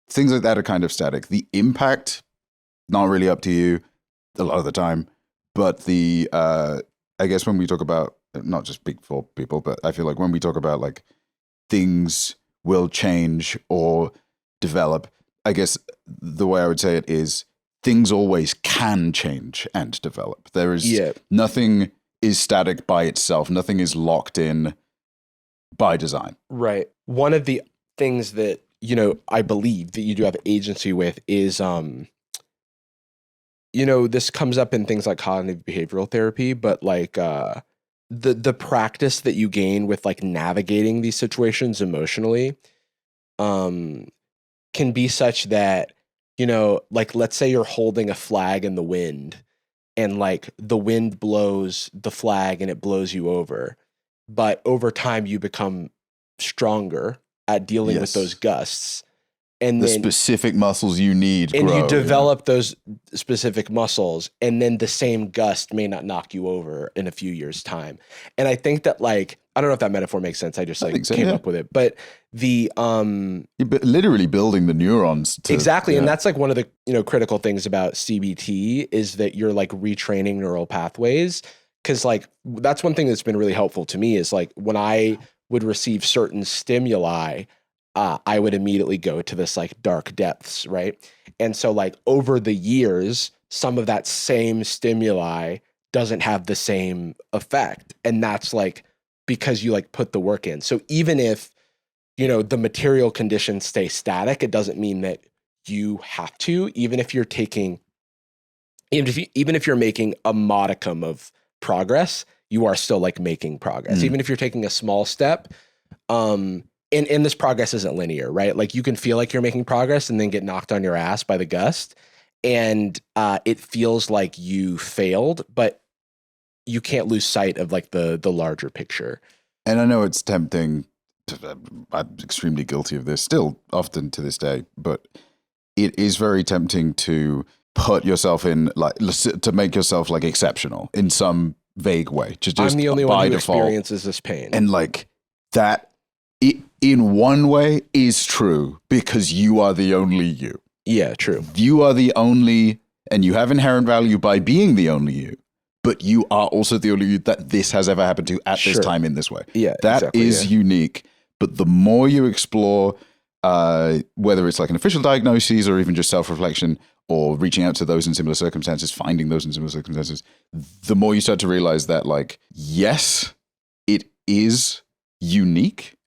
things like that are kind of static. The impact, not really up to you a lot of the time, but I guess when we talk about, not just big for people, but I feel like when we talk about like things will change or develop, I guess the way I would say it is things always can change and develop. There is nothing is static by itself. Nothing is locked in by design. Right. One of the things that, I believe that you do have agency with is, this comes up in things like cognitive behavioral therapy, but like the practice that you gain with like navigating these situations emotionally can be such that, like let's say you're holding a flag in the wind and like the wind blows the flag and it blows you over. But over time you become stronger at dealing with those gusts. And the then, specific muscles you need and grow, you develop those specific muscles, and then the same gust may not knock you over in a few years' time. And I think that like, I don't know if that metaphor makes sense. I just came up with it. But the you're literally building the neurons to, exactly. And that's like one of the critical things about CBT is that you're like retraining neural pathways. Cause like that's one thing that's been really helpful to me is like when I would receive certain stimuli, I would immediately go to this like dark depths, right? And so like over the years, some of that same stimuli doesn't have the same effect. And that's like because you like put the work in. So even if, the material conditions stay static, it doesn't mean that you have to, even if you're making a modicum of progress, you are still like making progress. Even if you're taking a small step, and this progress isn't linear, right? Like you can feel like you're making progress and then get knocked on your ass by the gust. And it feels like you failed, but you can't lose sight of like the larger picture. And I know it's tempting. I'm extremely guilty of this still often to this day, but it is very tempting to put yourself in like, to make yourself like exceptional in some vague way. Just I'm the only one who default. Experiences this pain. And like that, it in one way is true because you are the only you. Yeah, true. You are the only, and you have inherent value by being the only you, but you are also the only you that this has ever happened to at this time in this way. Yeah, that is unique. But the more you explore, whether it's like an official diagnosis or even just self-reflection or reaching out to those in similar circumstances, finding those in similar circumstances, the more you start to realize that like, yes, is unique,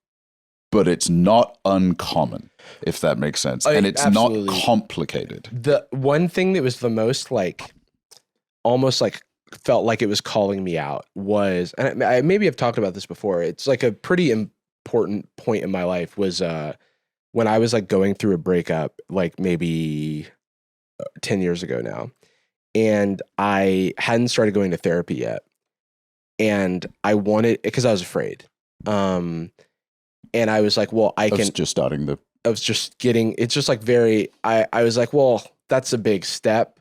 but it's not uncommon, if that makes sense. And it's Absolutely. not complicated. The one thing that was the most like, almost like felt like it was calling me out was, and I maybe I've talked about this before. It's like a pretty important point in my life was when I was like going through a breakup, like maybe 10 years ago now. And I hadn't started going to therapy yet. And I wanted, because I was afraid. And I was like, well, I was just getting, it's just like I was like, well, that's a big step.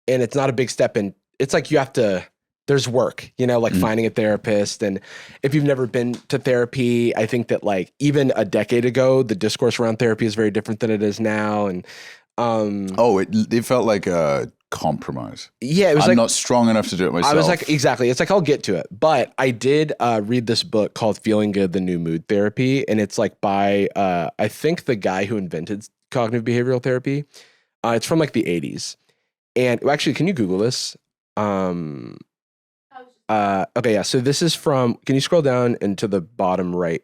And it's not a big step in, it's like you have to, there's work, like finding a therapist. And if you've never been to therapy, I think that like even a decade ago, the discourse around therapy is very different than it is now. And it felt like a compromise. Yeah, it was I'm not strong enough to do it myself. I was like, exactly. It's like, I'll get to it. But I did read this book called Feeling Good, The New Mood Therapy. And it's like by, I think the guy who invented cognitive behavioral therapy. It's from like the 80s. And actually, can you Google this? Okay, yeah. So this is from, can you scroll down into the bottom right?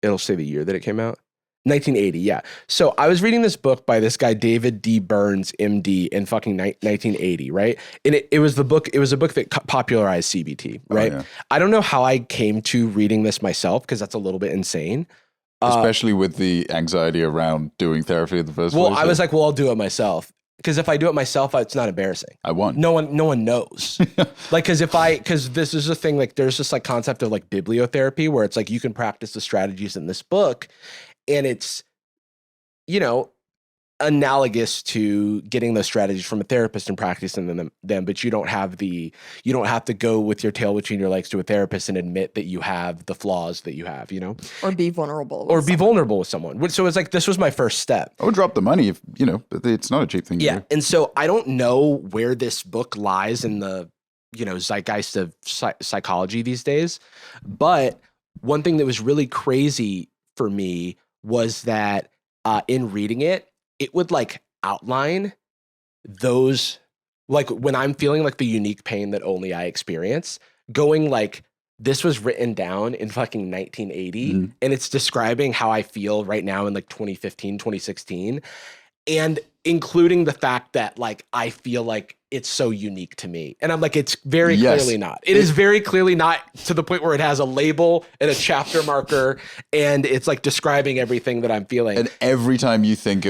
It'll say the year that it came out. 1980, yeah. So I was reading this book by this guy, David D. Burns, MD, in fucking 1980, right? And it was a book that popularized CBT, right? yeah. I don't know how I came to reading this myself, because that's a little bit insane. Especially with the anxiety around doing therapy in the first place. Well, I was like, well, I'll do it myself. Because if I do it myself, it's not embarrassing. I won. No one knows. Like, because this is a thing, like there's this like concept of like bibliotherapy where it's like you can practice the strategies in this book. And it's, analogous to getting those strategies from a therapist and practicing them, but you don't have to go with your tail between your legs to a therapist and admit that you have the flaws that you have, Or be vulnerable. Vulnerable with someone. So it's like, this was my first step. I would drop the money if, it's not a cheap thing to do. And so I don't know where this book lies in the, zeitgeist of psychology these days. But one thing that was really crazy for me was that in reading it, it would like outline those, like when I'm feeling like the unique pain that only I experience, going like, this was written down in fucking 1980 and it's describing how I feel right now in like 2015, 2016. And including the fact that like, I feel like it's so unique to me. And I'm like, it's very clearly not. It is very clearly not, to the point where it has a label and a chapter marker and it's like describing everything that I'm feeling. And every time you think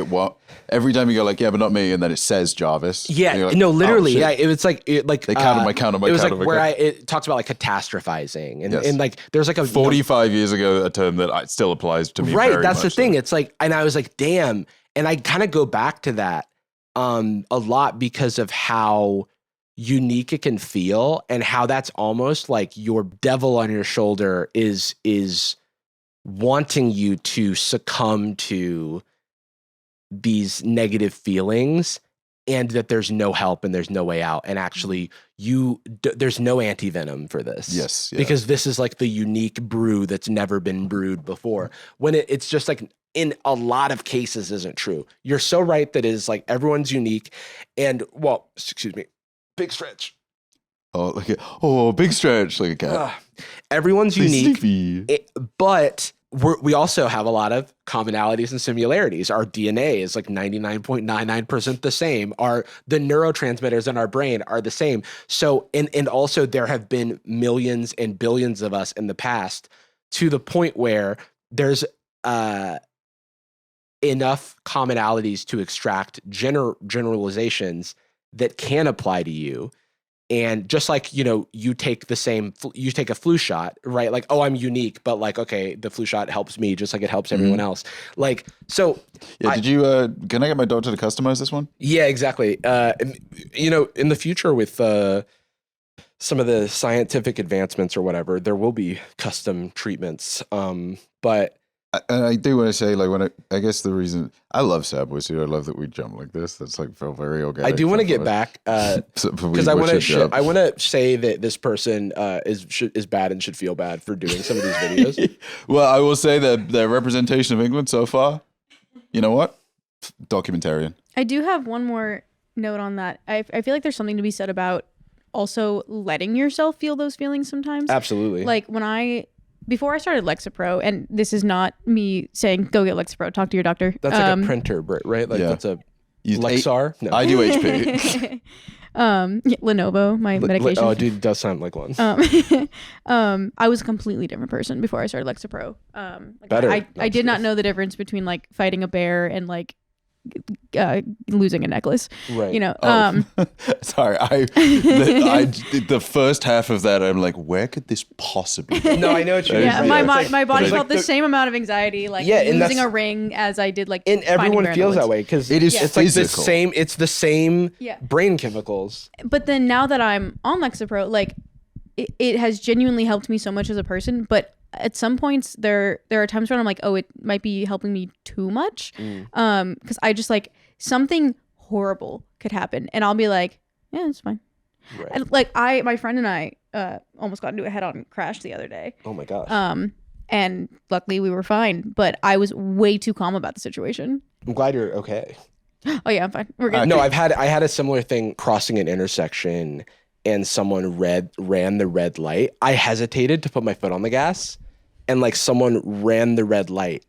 every time you go like, yeah, but not me. And then it says Jarvis. Yeah, like, no, literally. Oh, yeah, it's like, they counted my count. It was like where it talks about like catastrophizing and like, there's like a 45 years ago, a term that still applies to me. Right. That's the thing. It's like, and I was like, damn. And I kind of go back to that a lot because of how unique it can feel and how that's almost like your devil on your shoulder is wanting you to succumb to these negative feelings and that there's no help and there's no way out. And actually there's no anti-venom for this. Yes. Yeah. Because this is like the unique brew that's never been brewed before. When it's just like, in a lot of cases isn't true. You're so right that is like everyone's unique and excuse me, big stretch. Big stretch like a cat. Everyone's unique, but we also have a lot of commonalities and similarities. Our DNA is like 99.99% the same. The neurotransmitters in our brain are the same. So, and also there have been millions and billions of us in the past to the point where there's, enough commonalities to extract generalizations that can apply to you. And just like, you take a flu shot, right? Like, oh, I'm unique, but like, okay, the flu shot helps me just like it helps everyone else. Like, so. Yeah. Can I get my doctor to customize this one? Yeah, exactly. In the future with some of the scientific advancements or whatever, there will be custom treatments. But I do want to say, like, I guess the reason I love Sad Boyz too, I love that we jump like this. That's like felt very organic. I do want to get back because I want to say that this person is bad and should feel bad for doing some of these videos. Well, I will say that the representation of England so far, you know what, documentarian. I do have one more note on that. I feel like there's something to be said about also letting yourself feel those feelings sometimes. Absolutely. Like when I before I started Lexapro, and this is not me saying go get Lexapro, talk to your doctor. That's like a printer, right? Like Yeah. that's a You- Lexar. No. I do HP. Lenovo, my medication. Oh, dude, it does sound like one. I was a completely different person before I started Lexapro. Better. I did not know the difference between like fighting a bear and like losing a necklace. Right. You know. Oh. Sorry, the first half of that, I'm like, where could this possibly be? No, I know what you mean. Yeah, Right. my body it's felt like the same amount of anxiety like Yeah, and losing that's- a ring as I did like And finding a everyone bear in the feels that woods. way because It is it's like the physical. same. It's the same Yeah. brain chemicals. But then now that I'm on Lexapro, like it has genuinely helped me so much as a person. But at some points there are times when I'm like, oh, it might be helping me too much. Because I just like something horrible could happen and I'll be like, yeah, it's fine. Right. And, like my friend and I almost got into a head-on crash the other day. Oh my gosh. And luckily we were fine, but I was way too calm about the situation. I'm glad you're okay. Oh yeah, I'm fine. We're good. No, I had a similar thing crossing an intersection and someone ran the red light. I hesitated to put my foot on the gas and like someone ran the red light.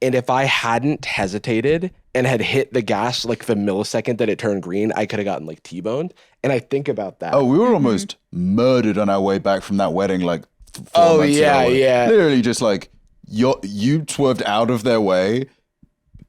And if I hadn't hesitated and had hit the gas like the millisecond that it turned green, I could have gotten like T-boned. And I think about that. Oh, we were almost murdered on our way back from that wedding, like 4 Oh, months yeah, ago. yeah. Literally just like, you swerved out of their way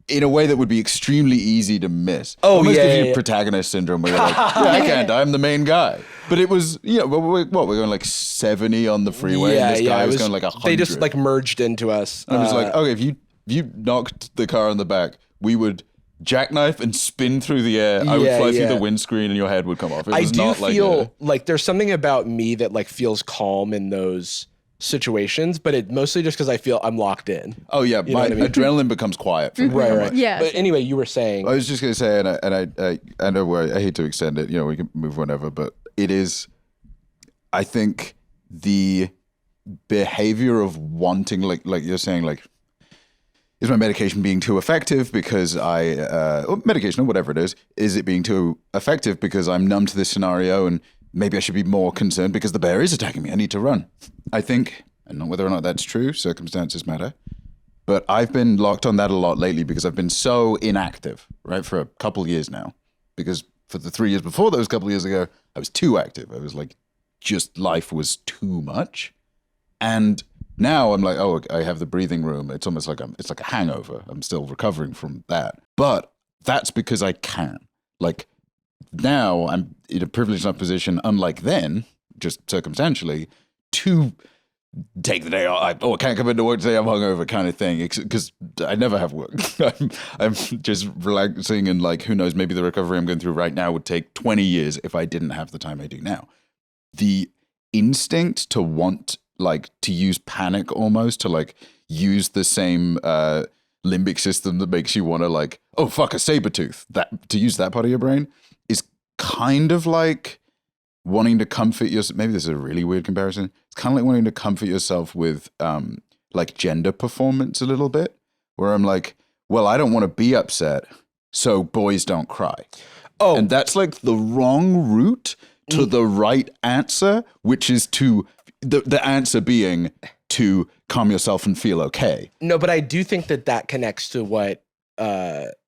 in a way that would be extremely easy to miss. Oh, Almost yeah, gives you yeah. protagonist syndrome where you're like, yeah, I can't, I'm the main guy. But it was, we're going like 70 on the freeway and this guy was going like 100. They just like merged into us. I'm just like, okay, if you knocked the car on the back, we would jackknife and spin through the air. I would Yeah, fly yeah. through the windscreen and your head would come off. It I was do not feel like like there's something about me that like feels calm in those situations, but it mostly just because I feel I'm locked in. oh yeah, know my what I mean? adrenaline becomes quiet. For me. Right, I'm right. like- Yeah. But anyway, you were saying. I was just gonna say, I know where I hate to extend it. We can move whenever, but it is. I think the behavior of wanting, like you're saying, like, is my medication being too effective because or medication or whatever it is it being too effective because I'm numb to this scenario and maybe I should be more concerned because the bear is attacking me. I need to run. I think, and not whether or not that's true, circumstances matter. But I've been locked on that a lot lately because I've been so inactive, right, for a couple years now. Because for the 3 years before those couple years ago, I was too active. I was like, just life was too much. And now I'm like, oh, I have the breathing room. It's almost like it's like a hangover. I'm still recovering from that. But that's because I can. Like now I'm in a privileged enough position, unlike then, just circumstantially, to take the day off. I can't come into work today. I'm hungover, kind of thing. Because I never have work. I'm just relaxing and like, who knows? Maybe the recovery I'm going through right now would take 20 years if I didn't have the time I do now. The instinct to want, like, to use panic almost, to like use the same limbic system that makes you want to like, oh fuck, a saber tooth. That to use that part of your brain is kind of like wanting to comfort yourself. Maybe this is a really weird comparison. It's kind of like wanting to comfort yourself with like gender performance a little bit, where I'm like, well, I don't want to be upset, so boys don't cry. Oh, And that's like the wrong route to the right answer, which is to the answer being to calm yourself and feel okay. no, but I do think that connects to what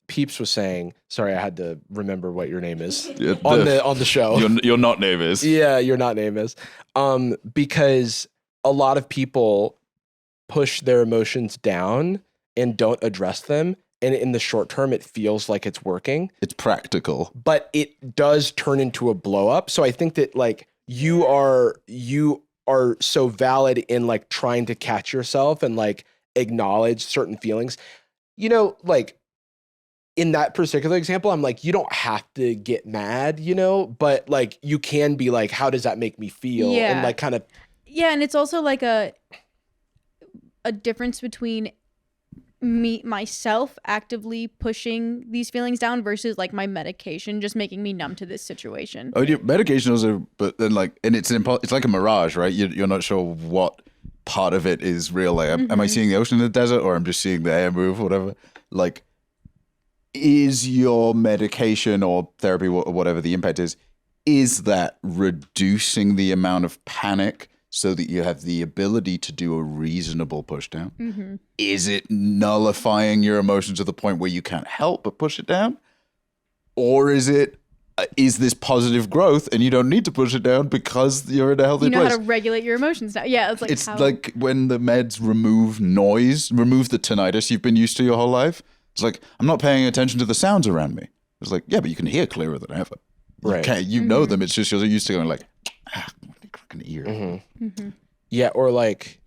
Peeps was saying. Sorry, I had to remember what your name is on the show. Your not name is. Yeah, your not name is. Because a lot of people push their emotions down and don't address them. And in the short term, it feels like it's working, It's practical. but it does turn into a blow up. So I think that like you are so valid in like trying to catch yourself and like acknowledge certain feelings. Like in that particular example, I'm like, you don't have to get mad, but like you can be like, how does that make me feel? Yeah. And like kind of, Yeah, and it's also like a difference between myself actively pushing these feelings down versus like my medication just making me numb to this situation. Oh, medication also, but then like, and it's like a mirage, right? You're not sure what part of it is real. Like, am I seeing the ocean in the desert, or I'm just seeing the air move, or whatever? Like, is your medication or therapy or whatever the impact is that reducing the amount of panic so that you have the ability to do a reasonable push down? Mm-hmm. Is it nullifying your emotions to the point where you can't help but push it down? Or is this positive growth and you don't need to push it down because you're in a healthy You know place? how to regulate your emotions now. Yeah, it's like It's like when the meds remove noise, remove the tinnitus you've been used to your whole life. It's like, I'm not paying attention to the sounds around me. It's like, yeah, but you can hear clearer than ever. Right. You know them. It's just you're used to going like, fucking ear. Mm-hmm. Yeah, or like,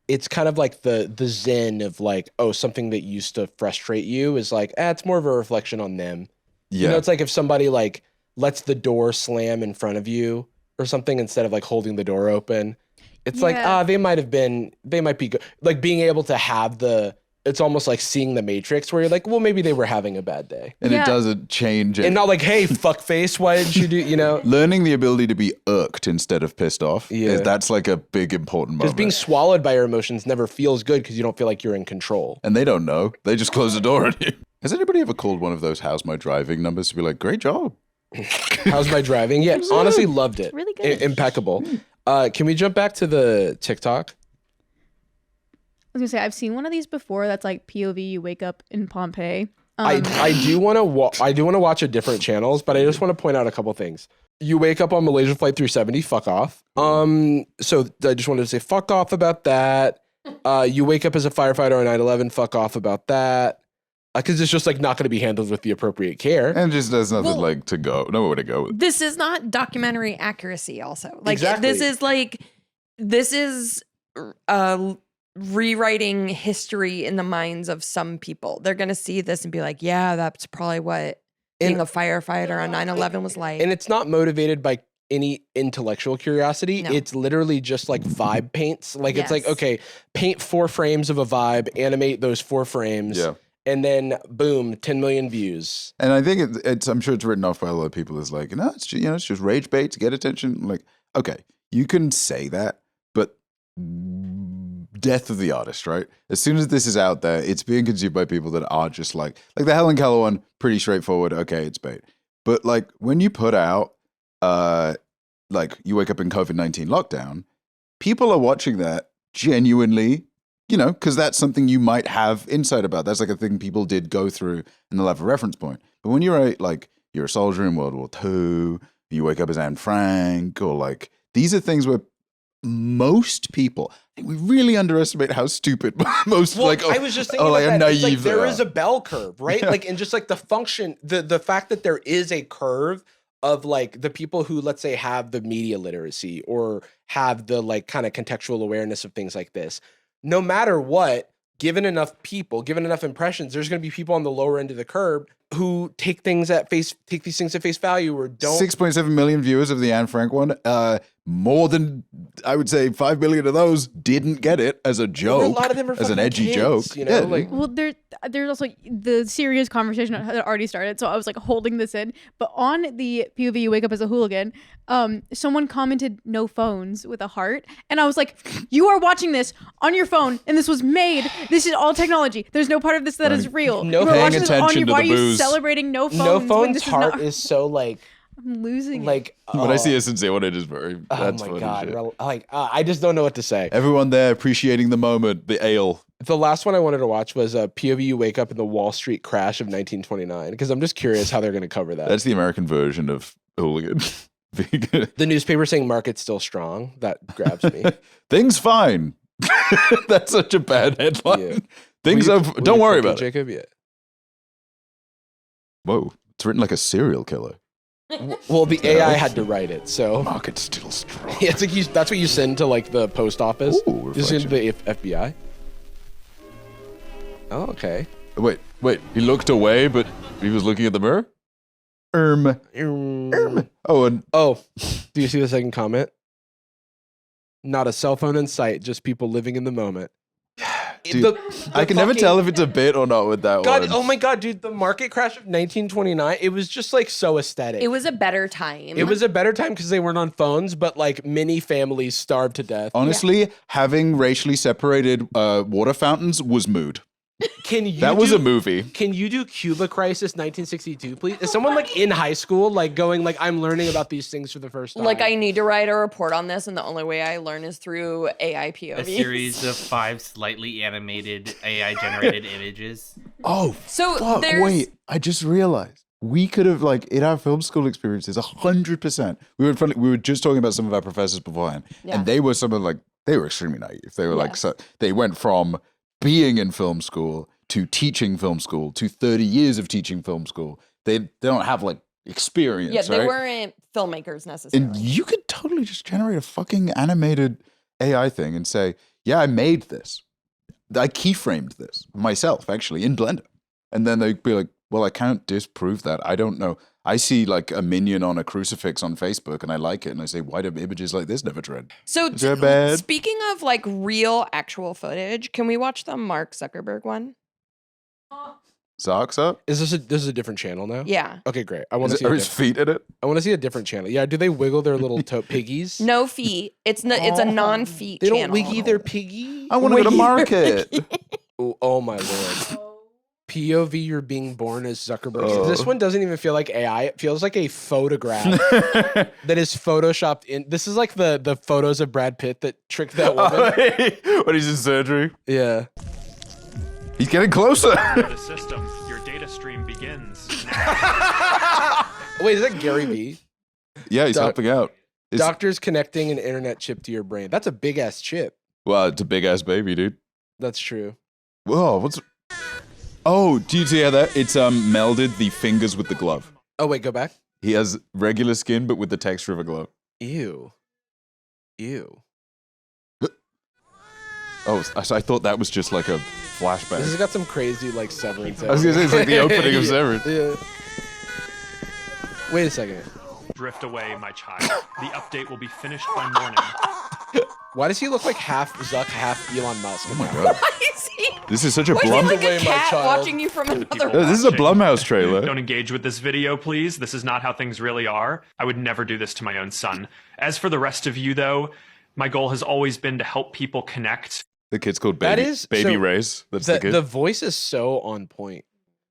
it's kind of like the zen of like, oh, something that used to frustrate you is like, it's more of a reflection on them. Yeah. You know, it's like if somebody like lets the door slam in front of you or something instead of like holding the door open. It's like, they might be good. Like being able to have it's almost like seeing the Matrix where you're like, well, maybe they were having a bad day. And it doesn't change it. And not like, hey, fuck face, why did you do, you know? Learning the ability to be irked instead of pissed off. Yeah. That's like a big important moment. Because being swallowed by your emotions never feels good because you don't feel like you're in control. And they don't know. They just close the door on you. Has anybody ever called one of those how's my driving numbers to be like, great job? How's my driving? Yeah, honestly loved it. Really good. Impeccable. Can we jump back to the TikTok? I was gonna say I've seen one of these before. That's like POV. You wake up in Pompeii. I do want to watch a different channels, but I just want to point out a couple things. You wake up on Malaysia Flight 370. Fuck off. So I just wanted to say fuck off about that. You wake up as a firefighter on 9/11. Fuck off about that. Because it's just like not going to be handled with the appropriate care. And just there's nothing like to go, nowhere to go with. This is not documentary accuracy also. Like Exactly. this is rewriting history in the minds of some people. They're going to see this and be like, yeah, that's probably what being a firefighter on 9/11 was like. And it's not motivated by any intellectual curiosity. No. It's literally just like vibe paints. Like it's like, Yes. okay, paint 4 frames of a vibe, animate those 4 frames. Yeah. And then boom, 10 million views. And I think I'm sure it's written off by a lot of people as like, no, it's just, it's just rage bait to get attention. Like, okay, you can say that, but death of the artist, right? As soon as this is out there, it's being consumed by people that are just like the Helen Keller one, pretty straightforward. Okay, it's bait. But like when you put out, like you wake up in COVID-19 lockdown, people are watching that genuinely, because that's something you might have insight about. That's like a thing people did go through and they'll have a reference point. But when you're you're a soldier in World War II, you wake up as Anne Frank, or like, these are things where most people, I think we really underestimate how stupid most I was just thinking about that. naive It's like there they is are. a bell curve, right? Yeah. Like, and just like the function, the fact that there is a curve of like the people who, let's say, have the media literacy or have the like kind of contextual awareness of things like this. No matter what, given enough people, given enough impressions, there's going to be people on the lower end of the curve who take these things at face value or don't. 6.7 million viewers of the Anne Frank one. More than, I would say, 5 million of those didn't get it as a joke, a lot of them are as an fucking edgy kids, joke. you know, like- Well, there's also the serious conversation that had already started, so I was like holding this in. But on the POV, you wake up as a hooligan. Someone commented "no phones" with a heart, and I was like, "You are watching this on your phone, and this was made. This is all technology. There's no part of this that is real. No you are paying watching this on attention your. to Why are the you booze. celebrating no phones? No when phone's this heart is, not, is so like I'm losing it. like. When I see a sincere one, it is very. Oh That's my funny god! shit. I just don't know what to say. Everyone there appreciating the moment, the ale. The last one I wanted to watch was POV. You wake up in the Wall Street crash of 1929 because I'm just curious how they're going to cover that. That's the American version of Hooligan. The newspaper saying market's still strong. That grabs me. Things fine. That's such a bad headline. Yeah. Things are. Were Don't you worry clicking, about it. Jacob. Yeah. Whoa, it's written like a serial killer. Well, the AI had to write it, so Market's still strong. yeah, it's like that's what you send to like the post office. Ooh, You send to the reflection. FBI. Oh, okay. Wait. He looked away, but he was looking at the mirror. Oh, and Oh, do you see the second comment? Not a cell phone in sight, just people living in the moment. dude, I can never tell if it's a bit or not with that God, one. oh my God, dude, the market crash of 1929, it was just like so aesthetic. It was a better time. It was a better time because they weren't on phones, but like many families starved to death. Honestly, having racially separated water fountains was mood. Can you? That was a movie. Can you do Cuba Crisis 1962, please? Is someone like in high school, like going like I'm learning about these things for the first time? Like I need to write a report on this, and the only way I learn is through AI POVs. A series of 5 slightly animated AI-generated images. Oh, So fuck, there's wait. I just realized. We could have, like, in our film school experiences, 100%. We were just talking about some of our professors beforehand, and they were they were extremely naive. They were like, so they went from being in film school to teaching film school to 30 years of teaching film school. They don't have like experience. Yeah, they right? weren't filmmakers necessarily. And you could totally just generate a fucking animated AI thing and say, yeah, I made this. I keyframed this myself, actually, in Blender. And then they'd be like, well, I can't disprove that. I don't know. I see like a minion on a crucifix on Facebook and I like it. And I say, why do images like this never trend? So Is that bad? speaking of like real actual footage, can we watch the Mark Zuckerberg one? Socks up? Is this a different channel now? Yeah. Okay, great. I want to see. Are his feet in it? I want to see a different channel. Yeah. Do they wiggle their little piggies? No feet. It's a non-feet They channel. don't wiggy their piggy. I want to go to market. Oh my lord. POV, you're being born as Zuckerberg. Oh. This one doesn't even feel like AI. It feels like a photograph that is photoshopped in. This is like the photos of Brad Pitt that tricked that woman. When he's in surgery. Yeah. He's getting closer. The system, your data stream begins. Wait, is that Gary Vee? Yeah, he's Doc- helping out. Doctors connecting an internet chip to your brain. That's a big ass chip. Well, it's a big ass baby, dude. That's true. Whoa, what's... Oh, do you see how that? It's melded the fingers with the glove. Oh wait, go back. He has regular skin, but with the texture of a glove. Ew. Ew. Oh, so I thought that was just like a flashback. This has got some crazy like Severance. I was gonna say it's like the opening of Severance. Yeah. Wait a second. Drift away, my child. The update will be finished by morning. Why does he look like half Zuck, half Elon Musk? Oh my god. Why is he? This is such a Why is he Blum. like away, a my cat child. watching you from another? This is a Blumhouse trailer. Don't engage with this video, please. This is not how things really are. I would never do this to my own son. As for the rest of you, though, my goal has always been to help people connect. The kid's called That Baby, is- Baby so Race. That's the kid. The voice is so on point,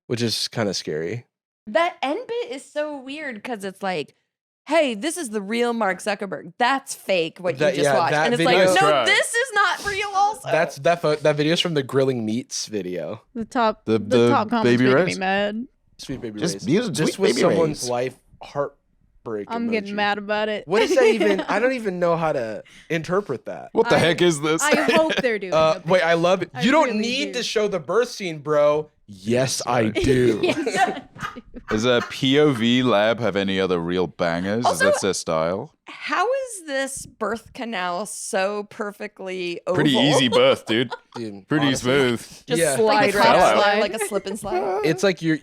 which is kind of scary. That end bit is so weird because it's like, hey, this is the real Mark Zuckerberg. That's fake. What That- you just yeah, watched, that and it's video- like, Nice no, try. this is not real. Also, That video's from the Grilling Meats video. The top The top comments baby making race? me mad. Sweet baby Just race. use it, Just sweet with baby someone's race. life heartbreak. I'm getting emoji. mad about it. What is that even? I don't even know how to interpret that. What the heck is this? I hope they're doing. a Wait, I love it. I You don't really need do. to show the birth scene, bro. Yes, I do. Does a POV lab have any other real bangers? Also- Is that their style? how is this birth canal so perfectly oval? Pretty easy birth, dude. Dude, Pretty honestly. smooth. Just Yeah. slide Like a right slip and out, slide. like a slip and slide. It's like you're a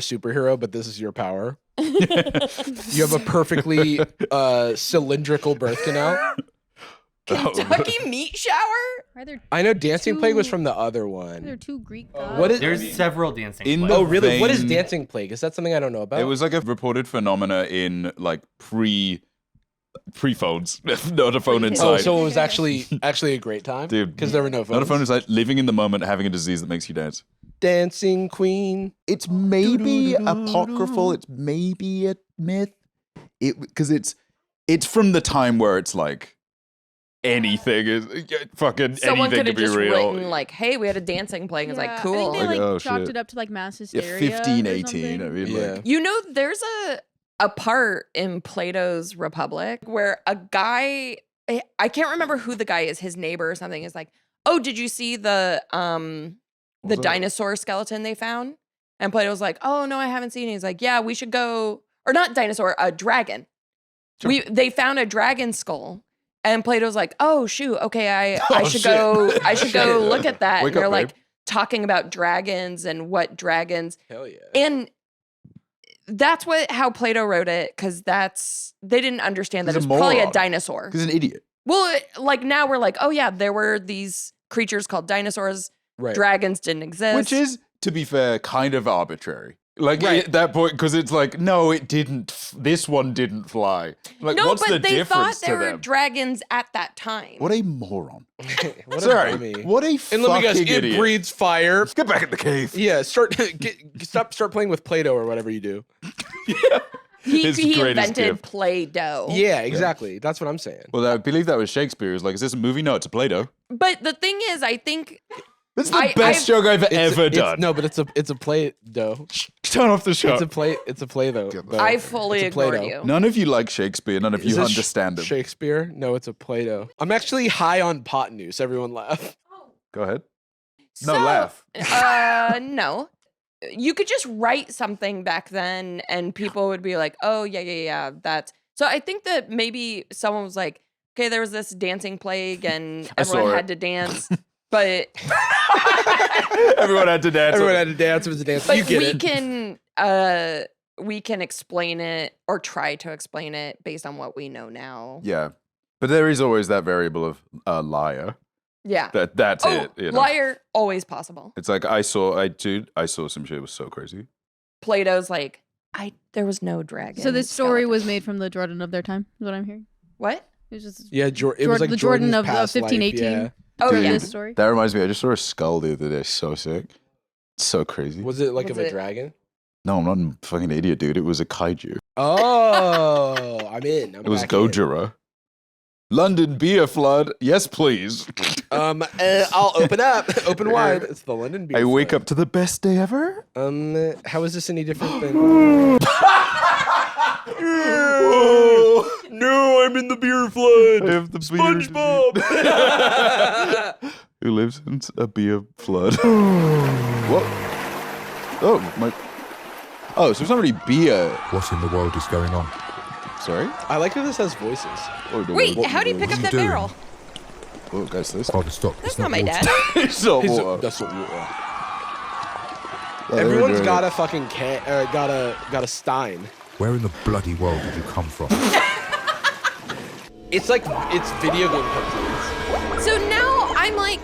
superhero, but this is your power. You have a perfectly cylindrical birth canal. Kentucky meat shower. Are there I know Dancing Plague was Two- from the other are there one. two Greek gods? What is? There's several dancing In plays. the Oh, really? What is vein- Dancing Plague? Is that something I don't know about? It was like a reported phenomena in like pre-phones, not a phone Oh, inside. so it was actually a great time, Dude, because there were no phones. Not a phone inside. Living in the moment, having a disease that makes you dance. Dancing Queen. It's maybe apocryphal. It's maybe a myth. Because it's from the time where it's like anything is fucking Someone anything could could have be just real. written like, "Hey, we had a dancing plague." It's like, I cool. think they Like, like oh, chalked shit. it up to like mass Yeah, hysteria. 15, or 18. I something. mean, Yeah. like, You know, there's a part in Plato's Republic where a guy, I can't remember who the guy is, his neighbor or something, is like, "Oh, did you see the was that? dinosaur skeleton they found?" And Plato's like, "Oh no, I haven't seen it." He's like, "Yeah, we should go," or not dinosaur, a dragon. Sure. They found a dragon skull. And Plato's like, "Oh shoot, okay, I Oh, should shit. go Shit. look at that." Wake and they're up, like babe. talking about dragons and what dragons. Hell yeah. And that's how Plato wrote it, because they didn't understand that He's it a was probably a moron. dinosaur. he's an idiot. Well, like now we're like, oh yeah, there were these creatures called dinosaurs. Right. Dragons didn't exist. Which is, to be fair, kind of arbitrary. Like Right. at that point, because it's like, no, it didn't. This one didn't fly. Like, No, what's the but they thought difference to there were them? get at that time. What a moron! What Sorry, a dummy. what a And fucking let me guess, idiot! it breathes fire. Get back in the cave. Yeah, start playing with Play-Doh or whatever you do. He His greatest invented gift. Play-Doh. Yeah, exactly. That's what I'm saying. Well, I believe that was Shakespeare. Is like, is this a movie? No, it's a Play-Doh. But the thing is, I think That's the best joke I've ever done. No, but it's a Play-Doh. Turn off the show. It's a Play-Doh. I fully It's a ignored Play-Doh. you. None of you like Shakespeare. None of Is you this understand him. Shakespeare? No, it's a Play-Doh. I'm actually high on pot news. Everyone laugh. Go ahead. No, So- laugh. No. You could just write something back then and people would be like, oh, yeah, that's. So I think that maybe someone was like, okay, there was this dancing plague and I saw everyone it. had to dance. But Everyone had to dance. Everyone had to dance. It was a dance. but You get we can explain it or try to explain it based on what we know now. Yeah, but there is always that variable of liar. Yeah. That's Oh, it. You know? liar, always possible. It's like I saw some shit. It was so crazy. Plato's like, there was no dragon. So this story skeleton. was made from the Jordan of their time, is what I'm hearing. What? It was just Yeah, it was like the Jordan Jordan's of past life, 1518. yeah. Oh, Dude, yeah. this story. That reminds me. I just saw a skull the other day. So sick. So crazy. Was it like Was of a it- dragon? No, I'm not a fucking idiot, dude. It was a kaiju. Oh, I'm in. It was Gojira. London beer flood. Yes, please. I'll open up. Open wide. It's the London beer. I wake flood. up to the best day ever. How is this any different than? No, I'm in the beer flood. I have the SpongeBob. Who lives in a beer flood? What? Oh my! Oh, so it's not really beer. What in the world is going on? Sorry. I like how this has voices. Oh, no, Wait, what- how do you pick What up are that you doing? barrel? Oh, guys, this. Father, stop. That's It's not my water. dad. It's not His- water. that's what water. Oh, they were Everyone's doing got it. a fucking got a Stein. Where in the bloody world did you come from? It's video game cartoons. So now I'm like,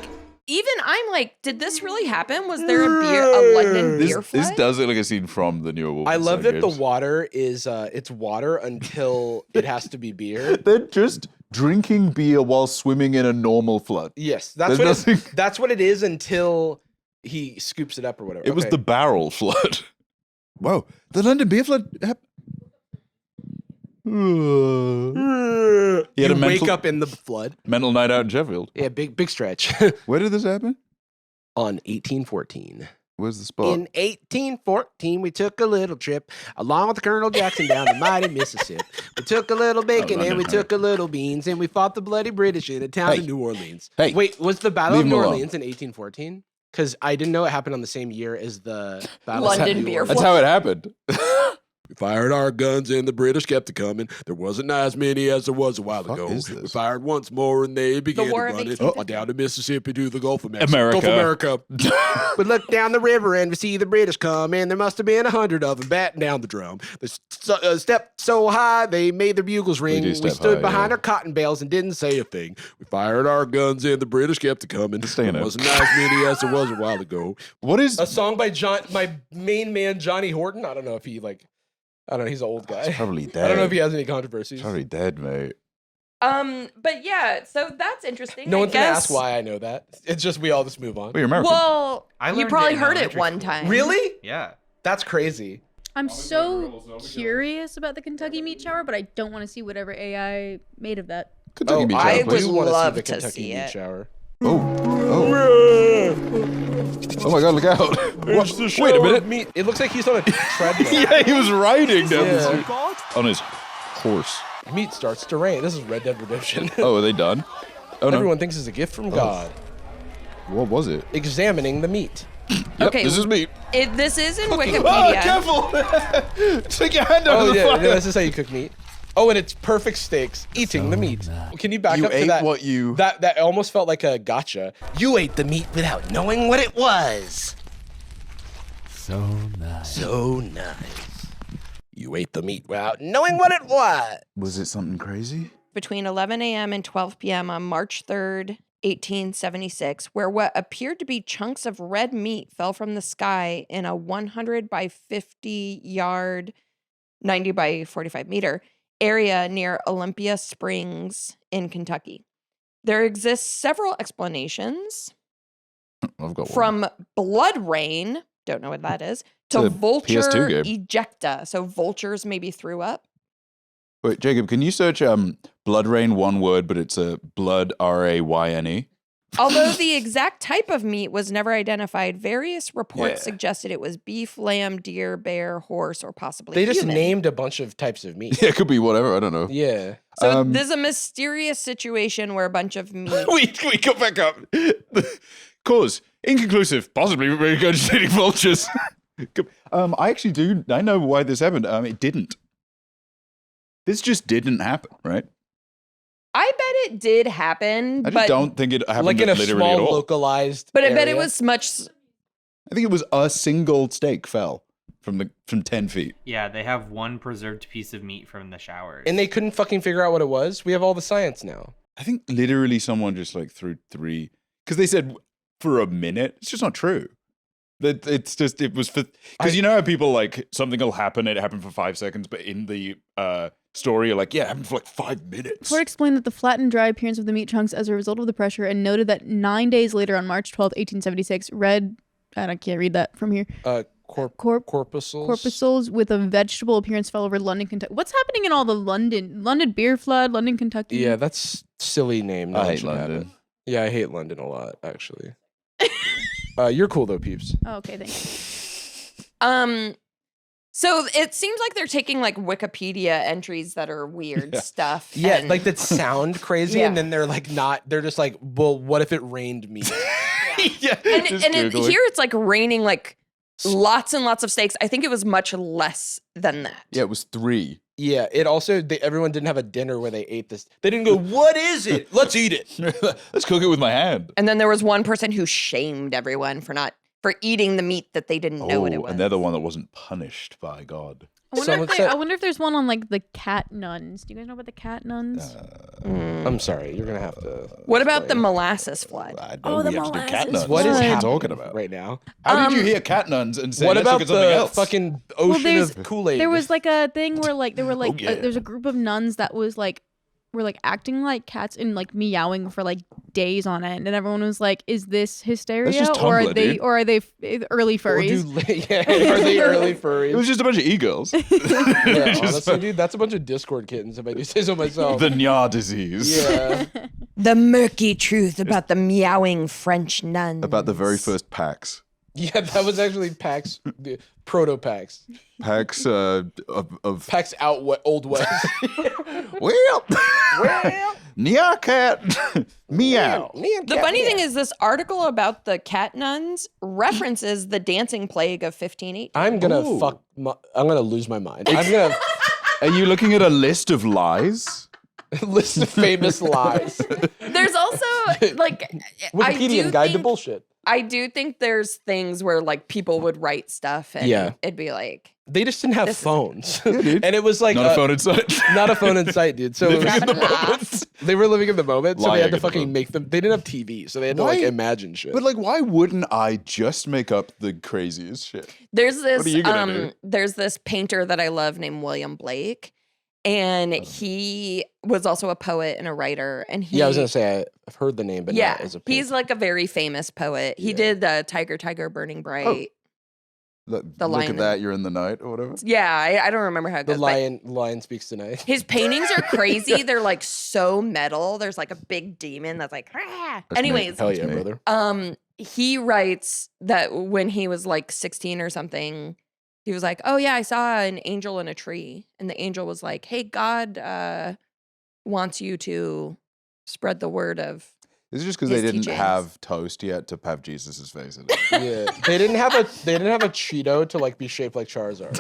did this really happen? Was there a London beer flood? This does look like a scene from the newer Wolfenstein I love that the games. water is it's water until it has to be beer. They're just drinking beer while swimming in a normal flood. Yes, that's There's what nothing- that's what it is until he scoops it up or whatever. It was Okay. the barrel flood. Whoa, the London beer flood. He had you a wake mental- up in the flood. Mental night out in Sheffield. Yeah, big stretch. Where did this happen? On 1814. Where's the spot? In 1814, we took a little trip along with Colonel Jackson down the mighty Mississippi. We took a little bacon and we London, took a little beans and we fought the bloody British in a town Hey. in New Orleans. Hey. Wait, was the Battle Leave of him New alone. Orleans in 1814? Because I didn't know it happened on the same year as the Battle London of New beer Orleans. That's how it happened. We fired our guns and the British kept it coming. There wasn't as many as there was a while Fuck ago. is We this? fired once more and they began to War of run it 1850. down to Mississippi to the Gulf of Mexico. America. Gulf of America. We looked down the river and we see the British come and there must have been 100 of them batting down the drum. They stepped so high they made their bugles ring. do We step stood high, behind yeah. our cotton bales and didn't say a thing. We fired our guns and the British kept it coming. Staying There up. wasn't as many as there was a while ago. What is? A song by my main man Johnny Horton. I don't know if he I don't know. He's an old guy. He's probably dead. I don't know if he has any controversies. He's probably dead, mate. But yeah, so that's interesting. No I one's gonna guess. ask why I know that. It's just we all just move on. Well, you're American. Well, I you learned probably it in heard it elementary one school. time. Really? Yeah. That's crazy. I'm so curious about the Kentucky meat shower, but I don't want to see whatever AI made of that. Kentucky meat I shower, please. would wanna love the to Kentucky see meat it. shower. Oh my god, look out. What? Wait a minute. Meat. It looks like he's on a treadmill. Yeah, he was riding down the Yeah. street on his horse. Meat starts to rain. This is Red Dead Redemption. Oh, are they done? Oh no. Everyone thinks it's a gift from God. What was it? Examining the meat. Yep, Okay. this is meat. This is in Oh, Wikipedia. careful! Stick your hand out Oh of the yeah, fire. this is how you cook meat. Oh, and it's perfect steaks. Eating the meat. Can you back You up to ate that? what you- That almost felt like a gotcha. You ate the meat without knowing what it was. So nice. So nice. You ate the meat without knowing what it was. Was it something crazy? Between 11 a.m. and 12 p.m. on March 3rd, 1876, where what appeared to be chunks of red meat fell from the sky in a 100 by 50 yard, 90 by 45 meter area near Olympia Springs in Kentucky. There exists several explanations I've got one. from blood rain, don't know what that is, to It's a vulture PS2 game. ejecta. So vultures maybe threw up. Wait, Jacob, can you search blood rain, one word, but it's a blood RAYNE? Although the exact type of meat was never identified, various reports suggested it was beef, lamb, deer, bear, horse, or possibly They just human. named a bunch of types of meat. Yeah, it could be whatever. I don't know. Yeah. So there's a mysterious situation where a bunch of meat. we got back up. Cause inconclusive, possibly regurgitating vultures. I actually do. I know why this happened. It didn't. This just didn't happen, right? I bet it did happen, I just but don't think it happened Like in a literally at small all. localized I bet it area. was much. I think it was a single steak fell from 10 feet. Yeah, they have one preserved piece of meat from the showers. And they couldn't fucking figure out what it was. We have all the science now. I think literally someone just like threw 3 because they said for a minute. It's just not true. It's just it was for because you know how people like something will happen. It happened for 5 seconds, but in the story, you're like, yeah, it happened for like 5 minutes. Ford explained that the flat and dry appearance of the meat chunks as a result of the pressure, and noted that 9 days later, on March 12, 1876, red, and I can't read that from here, corpuscles with a vegetable appearance fell over London, Kentucky. What's happening in all the London beer flood, London, Kentucky? Yeah, that's silly name. No I one hate should have London. it. Yeah, I hate London a lot, actually. You're cool though, peeps. Oh, okay, thanks. So it seems like they're taking like Wikipedia entries that are weird stuff. Yeah, and- like that sound crazy, Yeah. and then they're like not. They're just like, well, what if it rained meat? Yeah, And, just and Googling. here it's like raining like lots and lots of steaks. I think it was much less than that. Yeah, it was 3. Yeah, it also everyone didn't have a dinner where they ate this. They didn't go, what is it? Let's eat it. Let's cook it with my hand. And then there was one person who shamed everyone for eating the meat that they didn't know what it was. And they're the one that wasn't punished by God. Someone said- I wonder if there's one on like the cat nuns. Do you guys know about the cat nuns? I'm sorry, you're gonna have to. What about the explain. molasses flood? I Oh, know the we have to do cat molasses nuns. What is flood. are you happening talking about? right now? How did you hear cat nuns and say What let's about look at something the else? fucking ocean there's- of Kool-Aid? There was like a thing where like there were like yeah. there's a group of nuns that were like acting like cats and like meowing for like days on end, and everyone was like, "Is this hysteria, just or are Tumblr, they dude. or are they early furries?" Are they early furries? It was just a bunch of e-girls. Yeah, Just honestly, dude, that's a bunch of Discord kittens, if I do say so myself. the Nya disease. Yeah. The murky truth about the meowing French nuns. About the very first PAX. Yeah, that was actually PAX, the proto-PAX. PAX of PAX out Old West. well, Nya cat, meow. The funny thing is, this article about the cat nuns references the dancing plague of 1518. I'm gonna Ooh. I'm gonna lose my mind. I'm gonna Are you looking at a list of lies? list of famous lies. There's also like Wikipedia Guide to Bullshit. I do think there's things where like people would write stuff and Yeah. it'd be like, They just didn't have This is- phones, dude. and it was like Not a phone in sight. not a phone in sight, dude. So it Living was, in the moment. they were living in the moment, so they Lying had to in the fucking moment. make them. They didn't have TV, so they had to Why- like imagine shit. But like, why wouldn't I just make up the craziest shit? there's are this you gonna do? there's this painter that I love named William Blake, and he was also a poet and a writer, and he yeah, I was gonna say I've heard the name, but yeah, not as a he's painter. like a very famous poet. He Yeah. did Tiger Tiger Burning Bright. Look Lion at that, you're in the night or whatever. Yeah, I don't remember how it the goes. but lion speaks tonight. his paintings are crazy. They're like so metal. There's like a big demon that's like, "Rah." That's me. Anyways, Hell That's yeah, me. brother. he writes that when he was like 16 or something, he was like, "Oh yeah, I saw an angel in a tree," and the angel was like, "Hey, God wants you to spread the word of." Is it just because His they didn't teachings. have toast yet to have Jesus's face in it? Yeah, they didn't have a Cheeto to like be shaped like Charizard.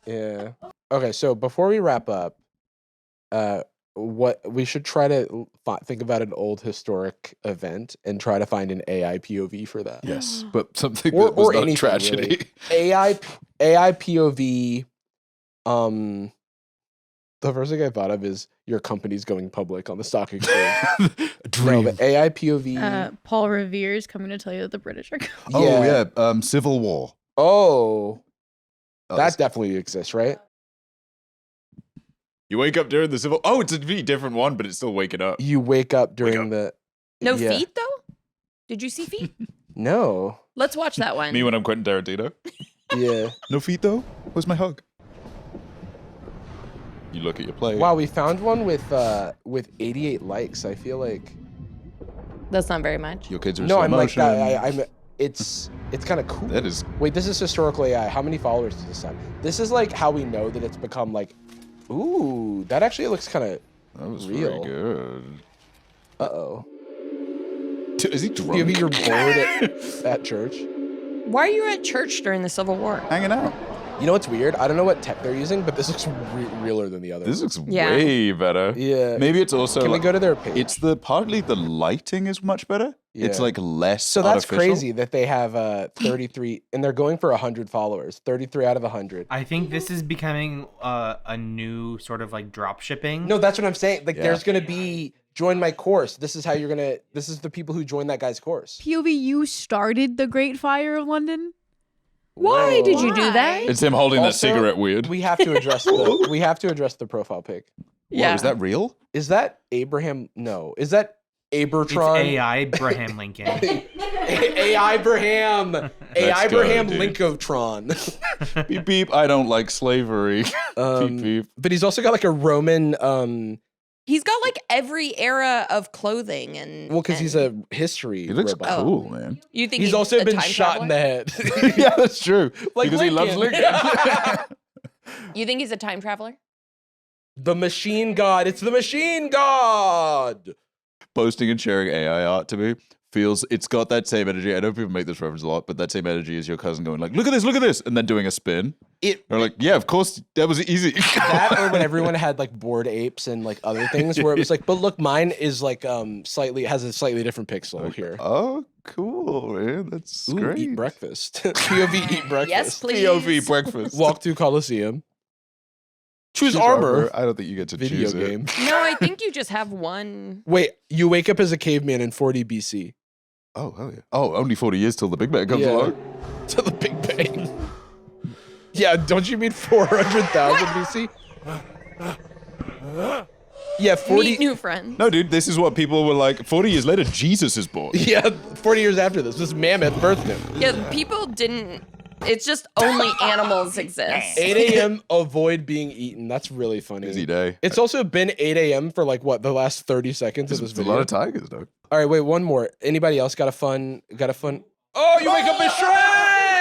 Yeah. Okay, so before we wrap up, what we should try to think about an old historic event and try to find an AI POV for that. Yes, but something Or- that was or not anything, tragedy. really. AI POV. The first thing I thought of is your company's going public on the stock exchange. Dream. No, but AI POV. Paul Revere's coming to tell you that the British are coming. Oh yeah, Civil War. Oh, Oh, that this- definitely exists, right? You wake up during the Civil. Oh, it's a really different one, but it's still waking up. You wake up during the. No yeah. feet though? Did you see feet? No. Let's watch that one. Me when I'm Quentin Tarantino. Yeah. No feet though. Where's my hug? You look at your plate. Wow, we found one with 88 likes. I feel like. That's not very much. Your kids are in No, slow I'm like motion. that. I'm. It's kind of cool. That is. Wait, this is historical AI. How many followers does this have? This is like how we know that it's become like. Ooh, that actually looks kind of. That was real. very good. Uh-oh. Is he drunk? Maybe you're bored at church. Why are you at church during the Civil War? Hanging out. You know what's weird? I don't know what tech they're using, but this looks realer than the other. This looks Yeah. way better. Yeah. Maybe it's also. Can we like- go to their page? It's partly the lighting is much better. It's Yeah. like less. So that's artificial. crazy that they have 33, and they're going for 100 followers. 33 out of 100. I think this is becoming a new sort of like drop shipping. No, that's what I'm saying. Like, Yeah. there's gonna be join my course. This is how you're gonna. This is the people who join that guy's course. POV, you started the Great Fire of London? Why did you do Why? that? It's him holding Also, that cigarette weird. We have to address the. We have to address the profile pic. Whoa, is that real? Is that Abraham? No. Is that It's A.I.Braham? A.I.Braham Lincoln. A.I.Braham. A.I.Braham good, dude. LincoTron. Beep beep. I don't like slavery. Beep beep. But he's also got like a Roman. He's got like every era of clothing and. Well, because he's a history. He looks robot. cool, man. You think He's also a been time shot in the traveler? head. Yeah, that's true. Like because he loves Lincoln. Lincoln. You think he's a time traveler? The machine god. It's the machine god. Posting and sharing AI art to me feels it's got that same energy. I know people make this reference a lot, but that same energy is your cousin going like, look at this, and then doing a spin. Or like, yeah, of course, that was easy. that, or when everyone had like bored apes and like other things, where it was like, but look, mine is like slightly has a slightly different pixel here. Oh, cool, man. That's Ooh, great. eat breakfast. POV eat breakfast. Yes, please. POV breakfast. Walk through Coliseum. Choose armor. I don't think you get to Video choose game. it. No, I think you just have one. Wait, you wake up as a caveman in 40 BC. Oh, hell yeah. Oh, only 40 years till the Big Bang comes Yeah. along. To the Big Bang. Yeah, don't you mean 400,000 BC? Yeah, 40. Meet new friends. No, dude, this is what people were like. 40 years later, Jesus is born. Yeah, 40 years after this mammoth birthed him. Yeah, people didn't. It's just only animals exist. 8 a.m. avoid being eaten. That's really funny. Busy day. It's also been 8 a.m. for like what, the last 30 seconds of this It's a video. lot of tigers, though. All right, wait, one more. Anybody else got a fun? Oh, you wake up as Shrek!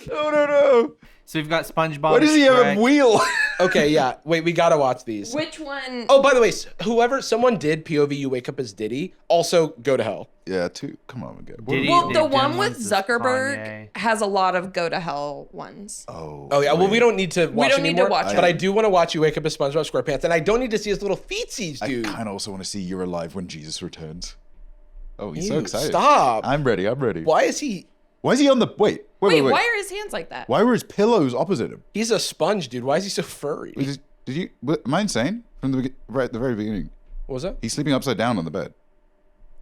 No. So we've got SpongeBob. Why does he have Shrek. a wheel? Okay, yeah. Wait, we gotta watch these. Which one? Oh, by the way, someone did POV you wake up as Diddy. Also, go to hell. Yeah, come on, again. Diddy- Well, they've the done one with ones with Zuckerberg Kanye. has a lot of go to hell ones. Oh. Oh yeah. Well, we don't need to watch don't need to anymore, watch but it. I do want to watch you wake up as SpongeBob SquarePants, and I don't need to see his little feetsies, I dude. kind of also want to see You're Alive when Jesus returns. Oh, he's so Ew, excited. Stop. I'm ready. Why is he? Why is he on the... Wait. Wait, why are his hands like that? Why were his pillows opposite him? He's a sponge, dude. Why is he so furry? Did you... Am I insane? From right at the very beginning. What was that? He's sleeping upside down on the bed.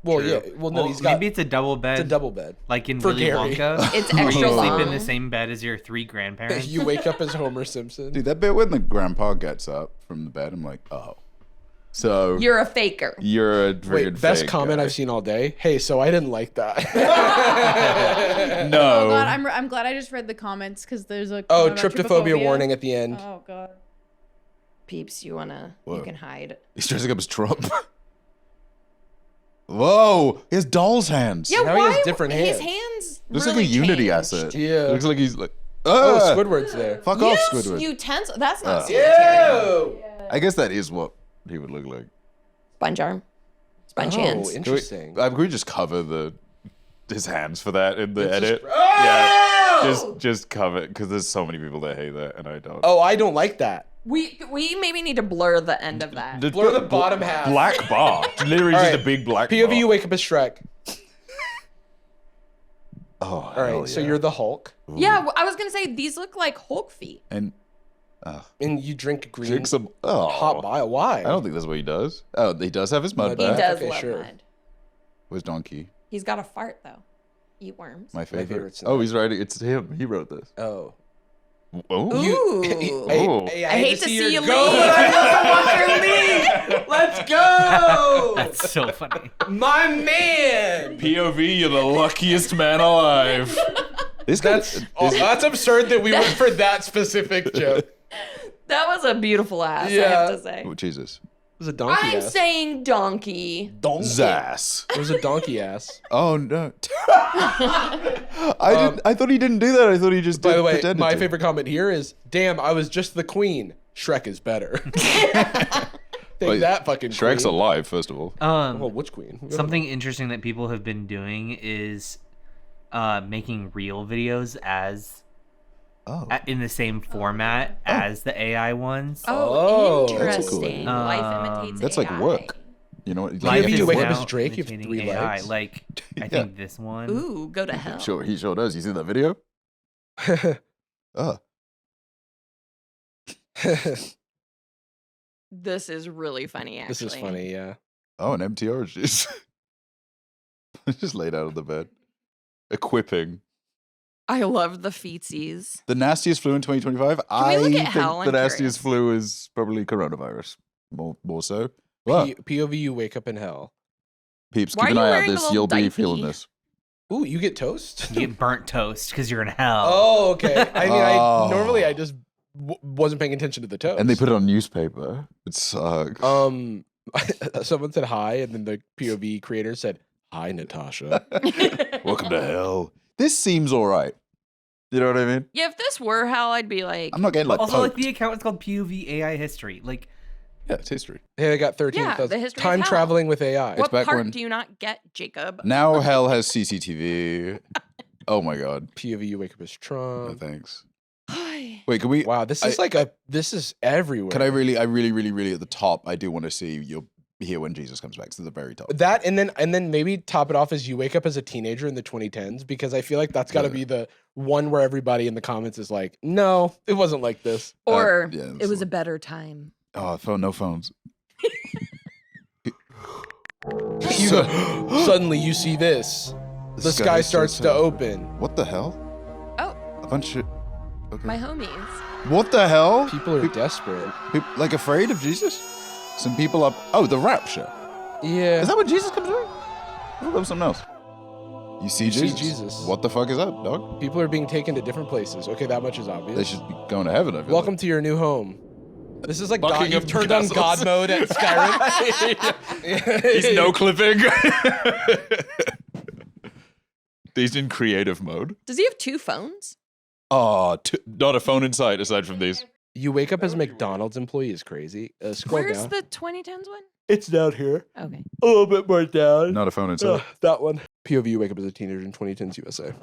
Well, yeah. Well, no, Well, he's got. maybe it's a double bed. It's a double bed. Like in For Willy Gary. Wonka. It's where extra you sleep long. in the same bed as your three grandparents. You wake up as Homer Simpson. Dude, that bit when the grandpa gets up from the bed, I'm like, oh. So... You're a faker. You're a Wait, friggin' best fake comment guy. I've seen all day. Hey, so I didn't like that. No. Oh god, I'm glad I just read the comments because there's a Oh, comment about tryptophobia warning at the end. Oh god. Peeps, you Whoa. can hide. He's dressing up as Trump. Whoa, he has doll's hands. Yeah, Now he why? has different His hands. hands Looks really like a Unity changed. asset. Yeah. Looks like he's like, Oh, ah! Squidward's there. Fuck off, Use Squidward. utensil. That's not Ew! sanitary. I guess that is what he would look like. Sponge arm. Sponge Oh, hands. interesting. Can we just cover his hands for that in the edit? Oh! Yeah. Just cover it because there's so many people that hate that and I don't. Oh, I don't like that. We maybe need to blur the end of that. Just Blur the put bottom half. Black bar. Literally All just right. a big black POV, bar. you wake up as Shrek. Oh, All right, so you're the Hulk. Yeah, I was gonna say these look like Hulk feet. And And you drink green Drink some hot bile. Why? I don't think that's what he does. Oh, he does have his mud He bath. does Okay, love sure. mud. Where's Donkey? He's got a fart though. Eat worms. My favorite. favorite's Oh, not- he's writing. It's him. He wrote this. Oh. Oh. Ooh. Oh. Hey, I hate to see you leave. Let's go! That's so funny. My man! POV, you're the luckiest man alive. This guy. That's absurd that we went for that specific joke. That was a beautiful ass, I Yeah. have to say. Oh, Jesus. It was a donkey I'm ass. saying donkey. Donkey. Zass. It was a donkey ass. Oh no. I thought he didn't do that. I thought he just By did the way, pretended my to. favorite comment here is, "Damn, I was just the queen. Shrek is better." Take Wait, that fucking Shrek's queen. alive, first of all. Well, which queen? Something interesting that people have been doing is making real videos as in the same format as the AI ones. Oh, Oh, that's cool. interesting. Life imitates That's AI. like work. You know what? Life Like, you is wake up now as Drake, you have imitating 3 AI. legs. Like, I Yeah. think this one. Ooh, go to hell. Sure, he sure does. You see that video? Oh. This is really funny, actually. This is funny, yeah. Oh, an empty orange juice. Just laid out on the bed. Equipping. I love the feetsies. The nastiest flu in 2025? Can we look at think hell? the I'm nastiest curious. flu is probably coronavirus. More so. Well, POV, you wake up in hell. peeps, Why keep an are you eye out wearing a this. little You'll be diaper? feeling this. Ooh, you get toast? You get burnt toast because you're in hell. Oh, okay. I mean, Oh. normally I just wasn't paying attention to the toast. And they put it on newspaper. It sucks. Someone said hi, and then the POV creator said, "Hi, Natasha." Welcome to hell. This seems all right. You know what I mean? Yeah, if this were hell, I'd be like, I'm not getting like Also, like poked. the account is called POV AI History. Like, Yeah, it's history. Hey, I got 13. Yeah, the history of Time hell. traveling with AI. what back part when- do you not get, Jacob? Now hell has CCTV. Oh my god. POV, you wake up as No Trump. thanks. Hi. Wait, can we? Wow, this is this is everywhere. Can I really at the top? I do want to see you here when Jesus comes back to the very top. That and then maybe top it off as you wake up as a teenager in the 2010s, because I feel like that's got to be the one where everybody in the comments is like, "No, it wasn't like this." Or yeah, it that's was the a better time. Oh, no phones. You go, suddenly you see this. The sky starts to open. What the hell? Oh, A bunch of. Okay. my homies. What the hell? People are desperate. People, like afraid of Jesus? Some people are. Oh, the rapture. Yeah. Is that when Jesus comes back? I thought that was something else. You see Jesus. What the fuck is that, dog? People are being taken to different places. Okay, that much is obvious. They should be going to heaven. I feel Welcome to your new home. This is like God, Buckingham you've turned on Castles. God mode at Skyrim. like. He's no clipping. He's in creative mode. Does he have 2 phones? Oh, not a phone in sight aside from these. You wake up as a McDonald's employee is crazy. Scroll Where's down. the 2010s one? It's down here. Okay. A little bit more down. Not a phone in sight. That one. POV, you wake up as a teenager in 2010s USA.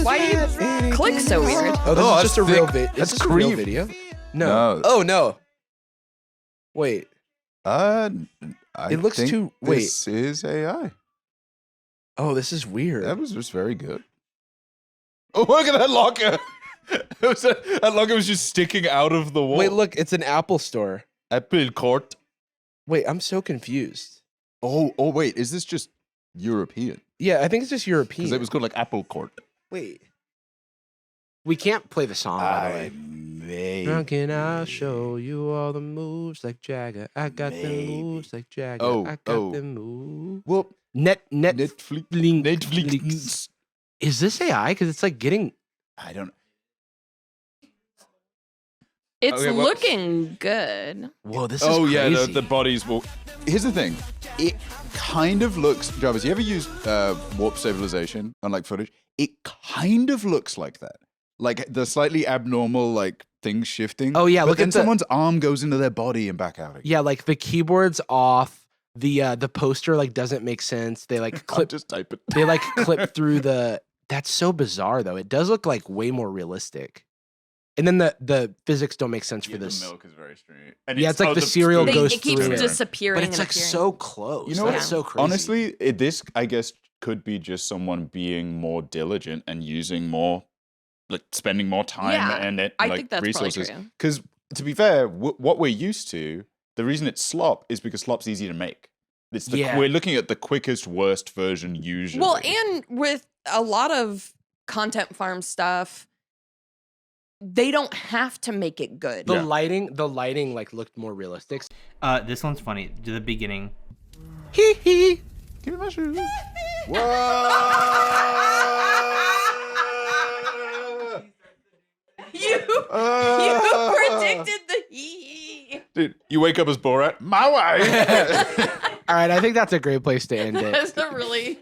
Why do you click so weird? Oh, this Oh, is just a that's real thick. video. Is That's this a real creep. video? No. No. Oh, no. Wait. I It looks think too- This is AI. Oh, this is weird. That was just very good. Oh, look at that locker. That locker was just sticking out of the wall. Wait, look, it's an Apple store. Apple Court. Wait, I'm so confused. Oh, wait. Is this just European? Yeah, I think it's just European. Because it was called like Apple Court. Wait. We can't play the song, by the way. May. Drunken, I'll show you all the moves like Jagger. I got Maybe. the moves like Jagger. Oh, I got oh. the moves. Well, Netflix. Netflix. Is this AI? Because it's like getting. I don't. It's Okay, well- looking good. Whoa, this is Oh crazy. yeah, the bodies will. Here's the thing. It kind of looks. Jarvis, you ever used warp stabilization on like footage? It kind of looks like that. Like the slightly abnormal like things shifting. Oh, yeah, but look then at the- someone's arm goes into their body and back out again. Yeah, like the keyboard's off. The poster like doesn't make sense. They like I'll clip. just type it. They like clip through the. That's so bizarre though. It does look like way more realistic. And then the physics don't make sense for this. The milk is very strange. And Yeah, it's like the cereal They, goes it keeps through it. disappearing. But it's and like appearing. so close. You know That's what? so crazy. Honestly, this I guess could be just someone being more diligent and using more like spending more time Yeah, and I like think that's probably resources. true. Because to be fair, what we're used to, the reason it's slop is because slop's easy to make. It's we're looking at the quickest, worst version usually. Well, and with a lot of content farm stuff, they don't have to make it good. The lighting like looked more realistic. This one's funny. To the beginning. Hee hee. Give me my shoes. You predicted the hee. Dude, you wake up as Borat. My way. All right, I think that's a great place to end it. That's a really.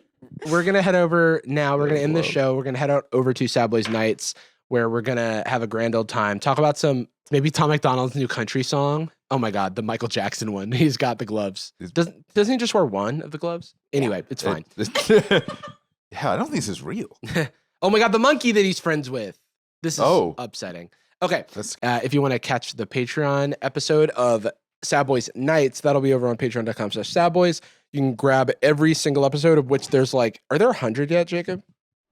We're gonna head over now. We're gonna end the show. We're gonna head out over to Sad Boyz Nightz, where we're gonna have a grand old time. Talk about maybe Tom McDonald's new country song. Oh my God, the Michael Jackson one. He's got the gloves. Doesn't he just wear one of the gloves? Anyway, it's fine. Yeah, I don't think this is real. Oh my God, the monkey that he's friends with. This is upsetting. Okay, if you want to catch the Patreon episode of Sad Boyz Nightz, that'll be over on patreon.com/sadboys. You can grab every single episode, of which there's are there 100 yet, Jacob?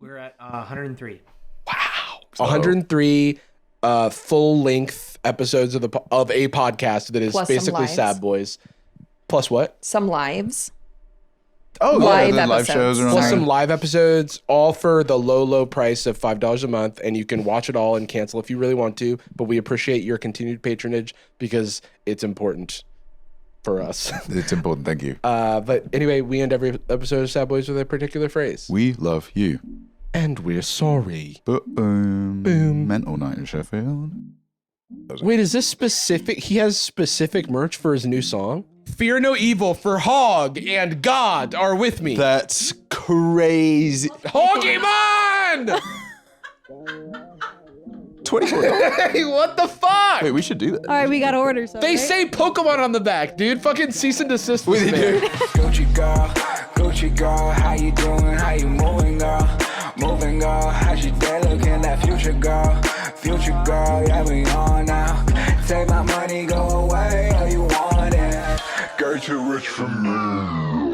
We're at 103. Wow. 103 full-length episodes of a podcast that is Plus some basically lives. Sad Boys. Plus what? Some lives. Oh, Live the live episodes. shows are on Plus there. some live episodes, all for the low price of $5 a month, and you can watch it all and cancel if you really want to, but we appreciate your continued patronage because it's important for us. It's important, thank you. But anyway, we end every episode of Sad Boys with a particular phrase. We love you. And we're sorry. Boom. Boom. Mental night in Sheffield. Wait, is this specific? He has specific merch for his new song? Fear no evil, for Hog and God are with me. That's crazy. Hoggy-mon! 24. Hey, what the fuck? Wait, we should do that. All right, we got orders. They say Pokemon on the back, dude. Fucking cease and desist. Wait, they do? Gucci girl, how you doing? How you moving, girl? Moving, girl. How's your day looking? That future girl, yeah, we on now. Take my money, go away, all you want it. Go too rich for me.